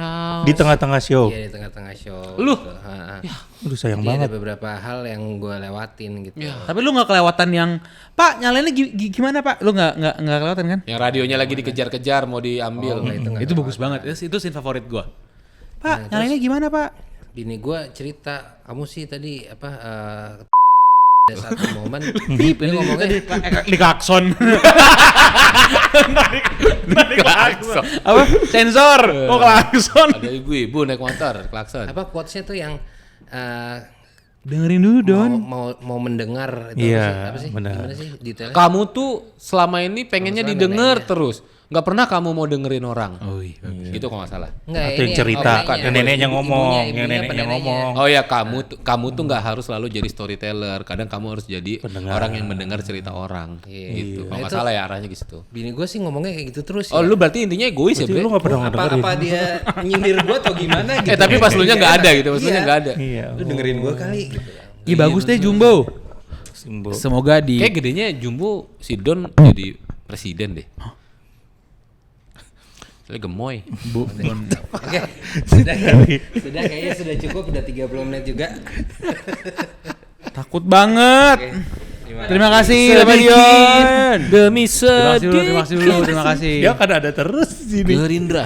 [SPEAKER 2] Di tengah-tengah show.
[SPEAKER 1] Iya di tengah-tengah show.
[SPEAKER 3] Lu?
[SPEAKER 1] gitu. Ha-ha.
[SPEAKER 2] Aduh sayang
[SPEAKER 1] Jadi
[SPEAKER 2] banget.
[SPEAKER 1] ada beberapa hal yang gue lewatin gitu.
[SPEAKER 4] Tapi lu nggak kelewatan yang Pak nyalainnya gimana Pak? Lu nggak kelewatan kan?
[SPEAKER 3] Yang radionya lagi dikejar-kejar mau diambil.
[SPEAKER 4] Itu bagus banget. Itu scene favorit gua. Pak nyalainnya gimana Pak?
[SPEAKER 1] Bini gue cerita, kamu sih tadi apa ada satu momen
[SPEAKER 4] Bip
[SPEAKER 1] dia ngomongnya
[SPEAKER 4] di klakson.
[SPEAKER 3] Klakson.
[SPEAKER 4] Apa? Sensor. Oh klakson.
[SPEAKER 3] Ada ibu-ibu naik motor, klakson.
[SPEAKER 1] apa quotesnya tuh yang
[SPEAKER 4] Dengerin dulu Don.
[SPEAKER 1] mau mendengar itu
[SPEAKER 2] Iya,
[SPEAKER 1] apa sih?
[SPEAKER 2] benar.
[SPEAKER 1] Gimana sih detailnya?
[SPEAKER 3] Kamu tuh selama ini pengennya didengar terus. Nggak pernah kamu mau dengerin orang.
[SPEAKER 4] Oh iya.
[SPEAKER 3] Gitu kalau nggak salah.
[SPEAKER 1] Enggak,
[SPEAKER 2] Atau yang cerita, yang neneknya ngomong, yang neneknya ngomong.
[SPEAKER 3] Oh ya kamu tuh nggak harus selalu jadi storyteller. Kadang kamu harus jadi orang yang mendengar cerita orang. Gitu. Kalau nggak salah ya arahnya gitu.
[SPEAKER 1] Bini gue sih ngomongnya kayak gitu terus
[SPEAKER 3] Oh
[SPEAKER 1] ya.
[SPEAKER 3] lu berarti intinya egois ya
[SPEAKER 2] Berarti
[SPEAKER 3] Bre?
[SPEAKER 2] lu gak pernah ngedengerin.
[SPEAKER 1] apa dia nyindir gue atau gimana gitu.
[SPEAKER 3] Tapi pas lu nya nggak ada gitu. Pas lu nya nggak ada.
[SPEAKER 2] Iya.
[SPEAKER 1] Lu dengerin gue kali gitu.
[SPEAKER 4] Iya bagus deh Jumbo.
[SPEAKER 2] Simbol.
[SPEAKER 4] Semoga di
[SPEAKER 3] Kayak gedenya Jumbo si Don jadi presiden deh. Soalnya gemoy.
[SPEAKER 1] Oke. Sudah kayaknya sudah cukup, udah 30 menit juga.
[SPEAKER 4] takut banget.
[SPEAKER 1] Gimana?
[SPEAKER 4] Terima kasih
[SPEAKER 3] Sedikit
[SPEAKER 4] Bapak Dion.
[SPEAKER 3] demi
[SPEAKER 4] Terima kasih dulu,
[SPEAKER 3] sedikit.
[SPEAKER 4] terima kasih dulu, terima kasih.
[SPEAKER 2] Dia kan ada terus di sini.
[SPEAKER 3] Gerindra.